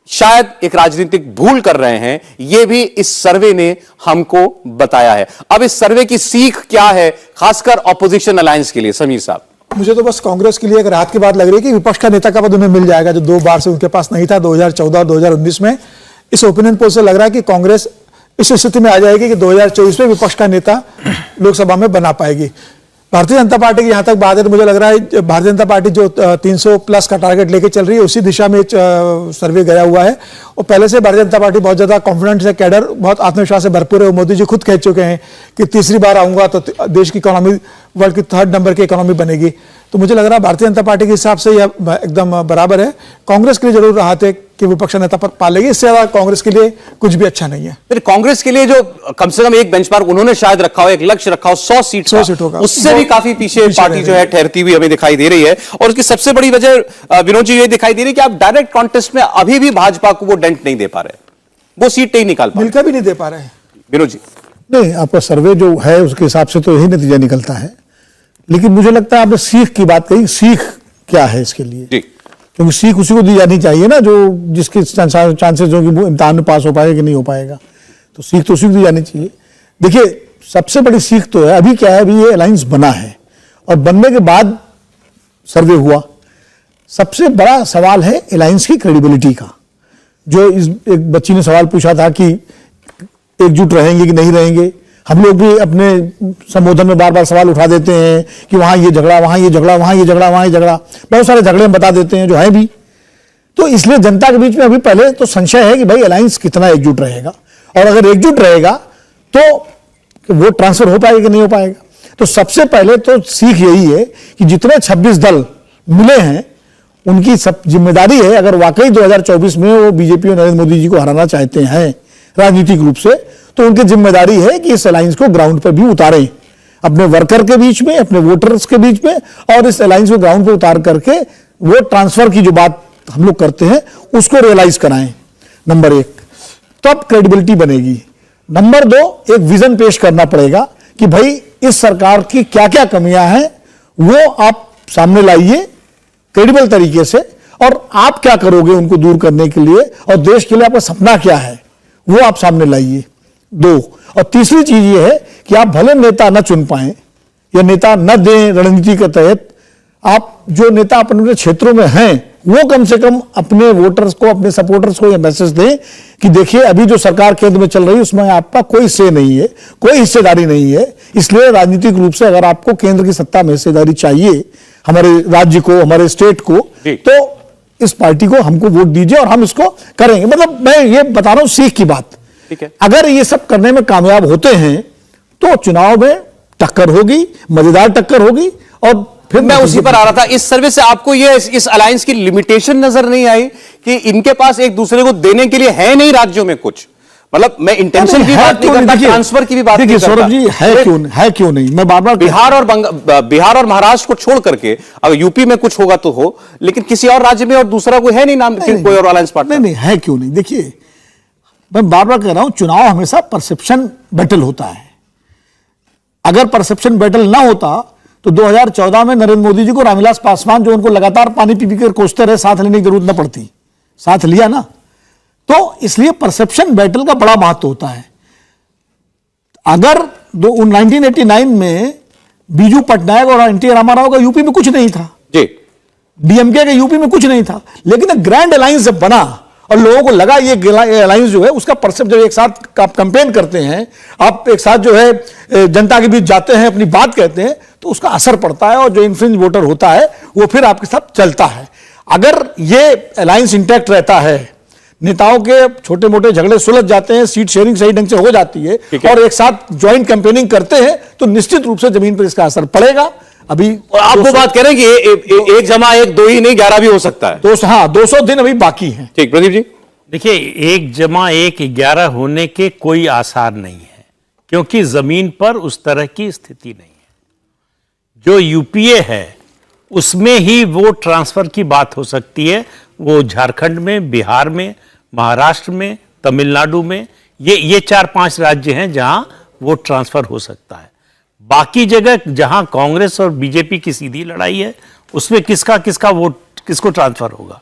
शायद एक राजनीतिक भूल कर रहे हैं, यह भी इस सर्वे ने हमको बताया है। अब इस सर्वे की सीख क्या है, खासकर ऑपोजिशन अलायंस के लिए? समीर साहब, मुझे तो बस कांग्रेस के लिए एक राहत की बात लग रही है कि विपक्ष का नेता का पद उन्हें मिल जाएगा, जो 2 बार से उनके पास नहीं था, 2014 और 2019 में। इस ओपिनियन पोल से लग रहा है कि कांग्रेस इस स्थिति में आ जाएगी कि 2024 में विपक्ष का नेता लोकसभा में बना पाएगी। भारतीय जनता पार्टी की यहां तक बात है तो मुझे लग रहा है भारतीय जनता पार्टी जो 300 प्लस का टारगेट लेके चल रही है, उसी दिशा में सर्वे गया हुआ है। और पहले से भारतीय जनता पार्टी बहुत ज्यादा कॉन्फिडेंट है, कैडर बहुत आत्मविश्वास से भरपूर है। मोदी जी खुद कह चुके हैं कि तीसरी बार आऊंगा तो देश की इकोनॉमी वर्ल्ड की 3rd नंबर की इकोनॉमी बनेगी। तो मुझे लग रहा है भारतीय जनता पार्टी के हिसाब से यह एकदम बराबर है। कांग्रेस के लिए जरूर राहत है कि विपक्ष नेता पर पालेगी, इससे ज्यादा कांग्रेस के लिए कुछ भी अच्छा नहीं है। फिर कांग्रेस के लिए जो कम से कम एक बेंचमार्क उन्होंने शायद रखा हो, एक लक्ष्य रखा हो 100 सीटों का, उससे भी काफी पीछे पार्टी जो है ठहरती हुई हमें दिखाई दे रही है। और उसकी सबसे बड़ी वजह विनोद जी ये दिखाई दे रही है कि आप डायरेक्ट कॉन्टेस्ट में अभी भी भाजपा को वो डेंट नहीं दे पा रहे, वो सीट नहीं निकाल पा रहे, मिलकर भी नहीं दे पा रहे हैं। विनोद जी, नहीं, आपका सर्वे जो है उसके हिसाब से तो यही नतीजा निकलता है, लेकिन मुझे लगता है आपने सीख की बात कही। सीख क्या है इसके लिए? जी, क्योंकि सीख उसी को दी जानी चाहिए ना जो जिसके चांसेस हो कि वो इम्तिहान में पास हो पाएगा कि नहीं हो पाएगा, तो सीख तो उसी को दी जानी चाहिए। देखिए, सबसे बड़ी सीख तो है, अभी क्या है, अभी ये अलायंस बना है और बनने के बाद सर्वे हुआ। सबसे बड़ा सवाल है अलायंस की क्रेडिबिलिटी का। जो इस एक बच्ची ने सवाल पूछा था कि एकजुट रहेंगे कि नहीं रहेंगे, हम लोग भी अपने संबोधन में बार बार सवाल उठा देते हैं कि वहां ये झगड़ा, वहां ये झगड़ा, वहां ये झगड़ा, वहां ये झगड़ा, बहुत सारे झगड़े हम बता देते हैं जो है भी। तो इसलिए जनता के बीच में अभी पहले तो संशय है कि भाई अलायंस कितना एकजुट रहेगा। और अगर एकजुट रहेगा तो वोट ट्रांसफर हो पाएगा कि नहीं हो पाएगा। तो सबसे पहले तो सीख यही है कि जितने 26 दल मिले हैं उनकी सब जिम्मेदारी है, अगर वाकई 2024 में वो बीजेपी और नरेंद्र मोदी जी को हराना चाहते हैं राजनीतिक रूप से, तो उनकी जिम्मेदारी है कि इस अलायंस को ग्राउंड पर भी उतारें, अपने वर्कर के बीच में, अपने वोटर्स के बीच में, और इस अलायंस को ग्राउंड पर उतार करके वोट ट्रांसफर की जो बात हम लोग करते हैं उसको रियलाइज कराएं। नंबर 1, तब क्रेडिबिलिटी बनेगी। नंबर 2, एक विजन पेश करना पड़ेगा कि भाई इस सरकार की क्या क्या कमियां हैं वो आप सामने लाइए क्रेडिबल तरीके से, और आप क्या करोगे उनको दूर करने के लिए, और देश के लिए आपका सपना क्या है वो आप सामने लाइए। 2, और तीसरी चीज ये है कि आप भले नेता न चुन पाए या नेता न दें रणनीति के तहत, आप जो नेता अपने क्षेत्रों में हैं वो कम से कम अपने वोटर्स को, अपने सपोर्टर्स को यह मैसेज दें कि देखिए अभी जो सरकार केंद्र में चल रही है उसमें आपका कोई से नहीं है, कोई हिस्सेदारी नहीं है, इसलिए राजनीतिक रूप से अगर आपको केंद्र की सत्ता में हिस्सेदारी चाहिए, हमारे राज्य को, हमारे स्टेट को, तो इस पार्टी को हमको वोट दीजिए और हम इसको करेंगे। मतलब मैं ये बता रहा हूं सीख की बात। ठीक है। अगर ये सब करने में कामयाब होते हैं तो चुनाव में टक्कर होगी, मजेदार टक्कर होगी। और फिर मैं उसी पर आ रहा था, इस सर्वे से आपको ये इस अलायंस की लिमिटेशन नजर नहीं आई कि इनके पास एक दूसरे को देने के लिए है नहीं राज्यों में कुछ? मतलब मैं इंटेंशन की बात नहीं करता, ट्रांसफर की भी बात नहीं करता। सौरभ जी, है क्यों नहीं, मैं बार बार बिहार और महाराष्ट्र को छोड़ करके अगर यूपी में कुछ होगा तो हो, लेकिन किसी और राज्य में और दूसरा कोई है नहीं नाम, कोई और अलायंस पार्टनर नहीं है क्यों नहीं। देखिए मैं बार बार कह रहा हूं, चुनाव हमेशा परसेप्शन बैटल होता है। अगर परसेप्शन बैटल ना होता तो 2014 में नरेंद्र मोदी जी को रामविलास पासवान, जो उनको लगातार पानी पी कर कोसते रहे, साथ लेने की जरूरत न पड़ती, साथ लिया ना। तो इसलिए परसेप्शन बैटल का बड़ा महत्व होता है। अगर 1989 में बीजू पटनायक और एनटी रामाराव का यूपी में कुछ नहीं था जी, डीएमके का यूपी में कुछ नहीं था, लेकिन ग्रैंड अलायंस जब बना और लोगों को लगा ये अलायंस जो है उसका परसेप्ट, जब एक साथ आप कैंपेन करते हैं, आप एक साथ जो है जनता के बीच जाते हैं, अपनी बात कहते हैं, तो उसका असर पड़ता है और जो इन्फ्लुएंस वोटर होता है वो फिर आपके साथ चलता है। अगर ये अलायंस इंटैक्ट रहता है, नेताओं के छोटे मोटे झगड़े सुलझ जाते हैं, सीट शेयरिंग सही ढंग से हो जाती है और एक साथ ज्वाइंट कैंपेनिंग करते हैं, तो निश्चित रूप से जमीन पर इसका असर पड़ेगा। अभी आप वो बात कह रहे हैं कि 1 जमा 1 2 ही नहीं 11 भी हो सकता है। 200 दिन अभी बाकी हैं। ठीक, प्रदीप जी। देखिए 1 जमा 1 11 होने के कोई आसार नहीं है, क्योंकि जमीन पर उस तरह की स्थिति नहीं है। जो यूपीए है उसमें ही वो ट्रांसफर की बात हो सकती है, वो झारखंड में, बिहार में, महाराष्ट्र में, तमिलनाडु में, ये 4-5 राज्य हैं जहां वो ट्रांसफर हो सकता है। बाकी जगह जहां कांग्रेस और बीजेपी की सीधी लड़ाई है उसमें किसका वोट किसको ट्रांसफर होगा।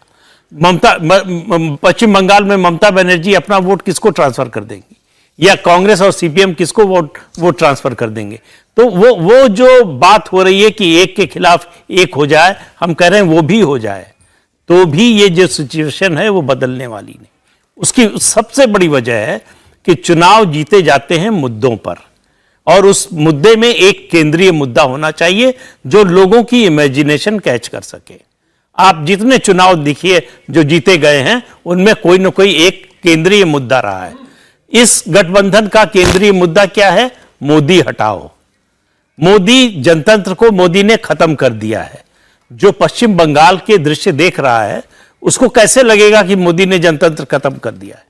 पश्चिम बंगाल में ममता बनर्जी अपना वोट किसको ट्रांसफर कर देंगी, या कांग्रेस और सीपीएम किसको वोट ट्रांसफर कर देंगे। तो वो जो बात हो रही है कि एक के खिलाफ एक हो जाए, हम कह रहे हैं वो भी हो जाए तो भी ये जो सिचुएशन है वो बदलने वाली नहीं। उसकी सबसे बड़ी वजह है कि चुनाव जीते जाते हैं मुद्दों पर, और उस मुद्दे में एक केंद्रीय मुद्दा होना चाहिए जो लोगों की इमेजिनेशन कैच कर सके। आप जितने चुनाव देखिए जो जीते गए हैं उनमें कोई ना कोई एक केंद्रीय मुद्दा रहा है। इस गठबंधन का केंद्रीय मुद्दा क्या है? मोदी हटाओ। मोदी जनतंत्र को मोदी ने खत्म कर दिया है। जो पश्चिम बंगाल के दृश्य देख रहा है उसको कैसे लगेगा कि मोदी ने जनतंत्र खत्म कर दिया है?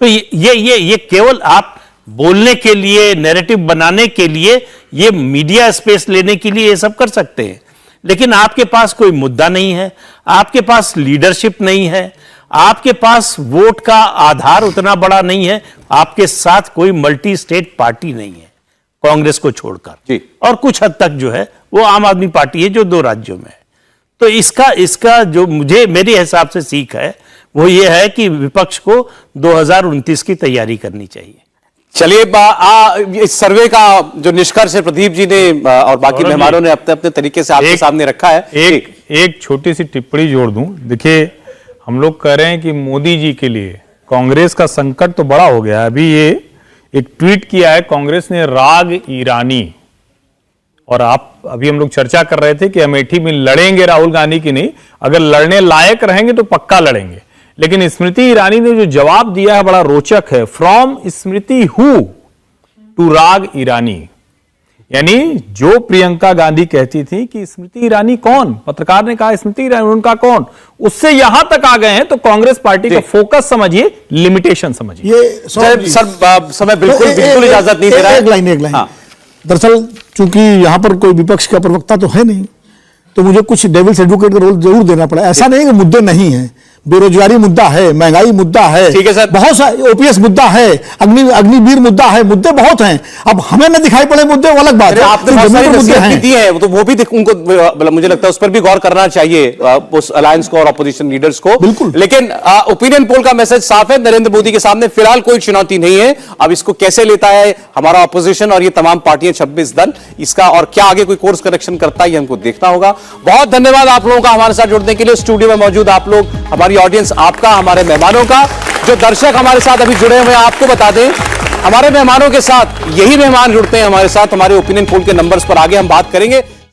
तो ये केवल आप बोलने के लिए, नैरेटिव बनाने के लिए, ये मीडिया स्पेस लेने के लिए ये सब कर सकते हैं, लेकिन आपके पास कोई मुद्दा नहीं है, आपके पास लीडरशिप नहीं है, आपके पास वोट का आधार उतना बड़ा नहीं है, आपके साथ कोई मल्टी स्टेट पार्टी नहीं है कांग्रेस को छोड़कर, और कुछ हद तक जो है वो आम आदमी पार्टी है जो 2 राज्यों में है। तो इसका जो मेरे हिसाब से सीख है वो ये है कि विपक्ष को 2029 की तैयारी करनी चाहिए। चलिए, इस सर्वे का जो निष्कर्ष है प्रदीप जी ने और बाकी मेहमानों ने अपने अपने तरीके से आपके सामने रखा है। एक छोटी सी टिप्पणी जोड़ दूं। देखिए, हम लोग कह रहे हैं कि मोदी जी के लिए कांग्रेस का संकट तो बड़ा हो गया है। अभी ये एक ट्वीट किया है कांग्रेस ने, राग ईरानी, और अभी हम लोग चर्चा कर रहे थे कि अमेठी में लड़ेंगे राहुल गांधी की नहीं, अगर लड़ने लायक रहेंगे तो पक्का लड़ेंगे, लेकिन स्मृति ईरानी ने जो जवाब दिया है बड़ा रोचक है। फ्रॉम स्मृति हु टू राग ईरानी, यानी जो प्रियंका गांधी कहती थी कि स्मृति ईरानी कौन, पत्रकार ने कहा स्मृति ईरानी उनका कौन, उससे यहां तक आ गए हैं। तो कांग्रेस पार्टी का फोकस समझिए, लिमिटेशन समझिए। ये सर समय बिल्कुल इजाजत नहीं दे रहा है। एक लाइन हाँ। दरअसल चूंकि यहां पर कोई विपक्ष का प्रवक्ता तो है नहीं, तो मुझे कुछ डेविल्स एडवोकेट का रोल जरूर देना पड़ा। ऐसा नहीं कि मुद्दे नहीं है, बेरोजगारी मुद्दा है, महंगाई मुद्दा है, ठीक है सर, बहुत सारे ओपीएस मुद्दा है, अग्निवीर मुद्दा है, मुद्दे बहुत हैं। अब हमें न दिखाई पड़े मुद्दे वो अलग बात है। आपने बहुत सारी नसीहत दी है, तो वो भी उनको मुझे लगता है उस पर भी गौर करना चाहिए, उस अलायंस को और अपोजिशन लीडर्स को। बिल्कुल। लेकिन ओपिनियन पोल का मैसेज साफ है, नरेंद्र मोदी के सामने फिलहाल कोई चुनौती नहीं है। अब इसको कैसे लेता है हमारा अपोजिशन और ये तमाम पार्टियां 26 दल, इसका और क्या आगे कोई कोर्स करेक्शन करता है, ये हमको देखना होगा। बहुत धन्यवाद आप लोगों का हमारे साथ जुड़ने के लिए। स्टूडियो में मौजूद आप लोग, हमारी ऑडियंस, आपका, हमारे मेहमानों का, जो दर्शक हमारे साथ अभी जुड़े हुए हैं, आपको बता दें हमारे मेहमानों के साथ यही मेहमान जुड़ते हैं हमारे साथ हमारे ओपिनियन पोल के नंबर्स पर। आगे हम बात करेंगे।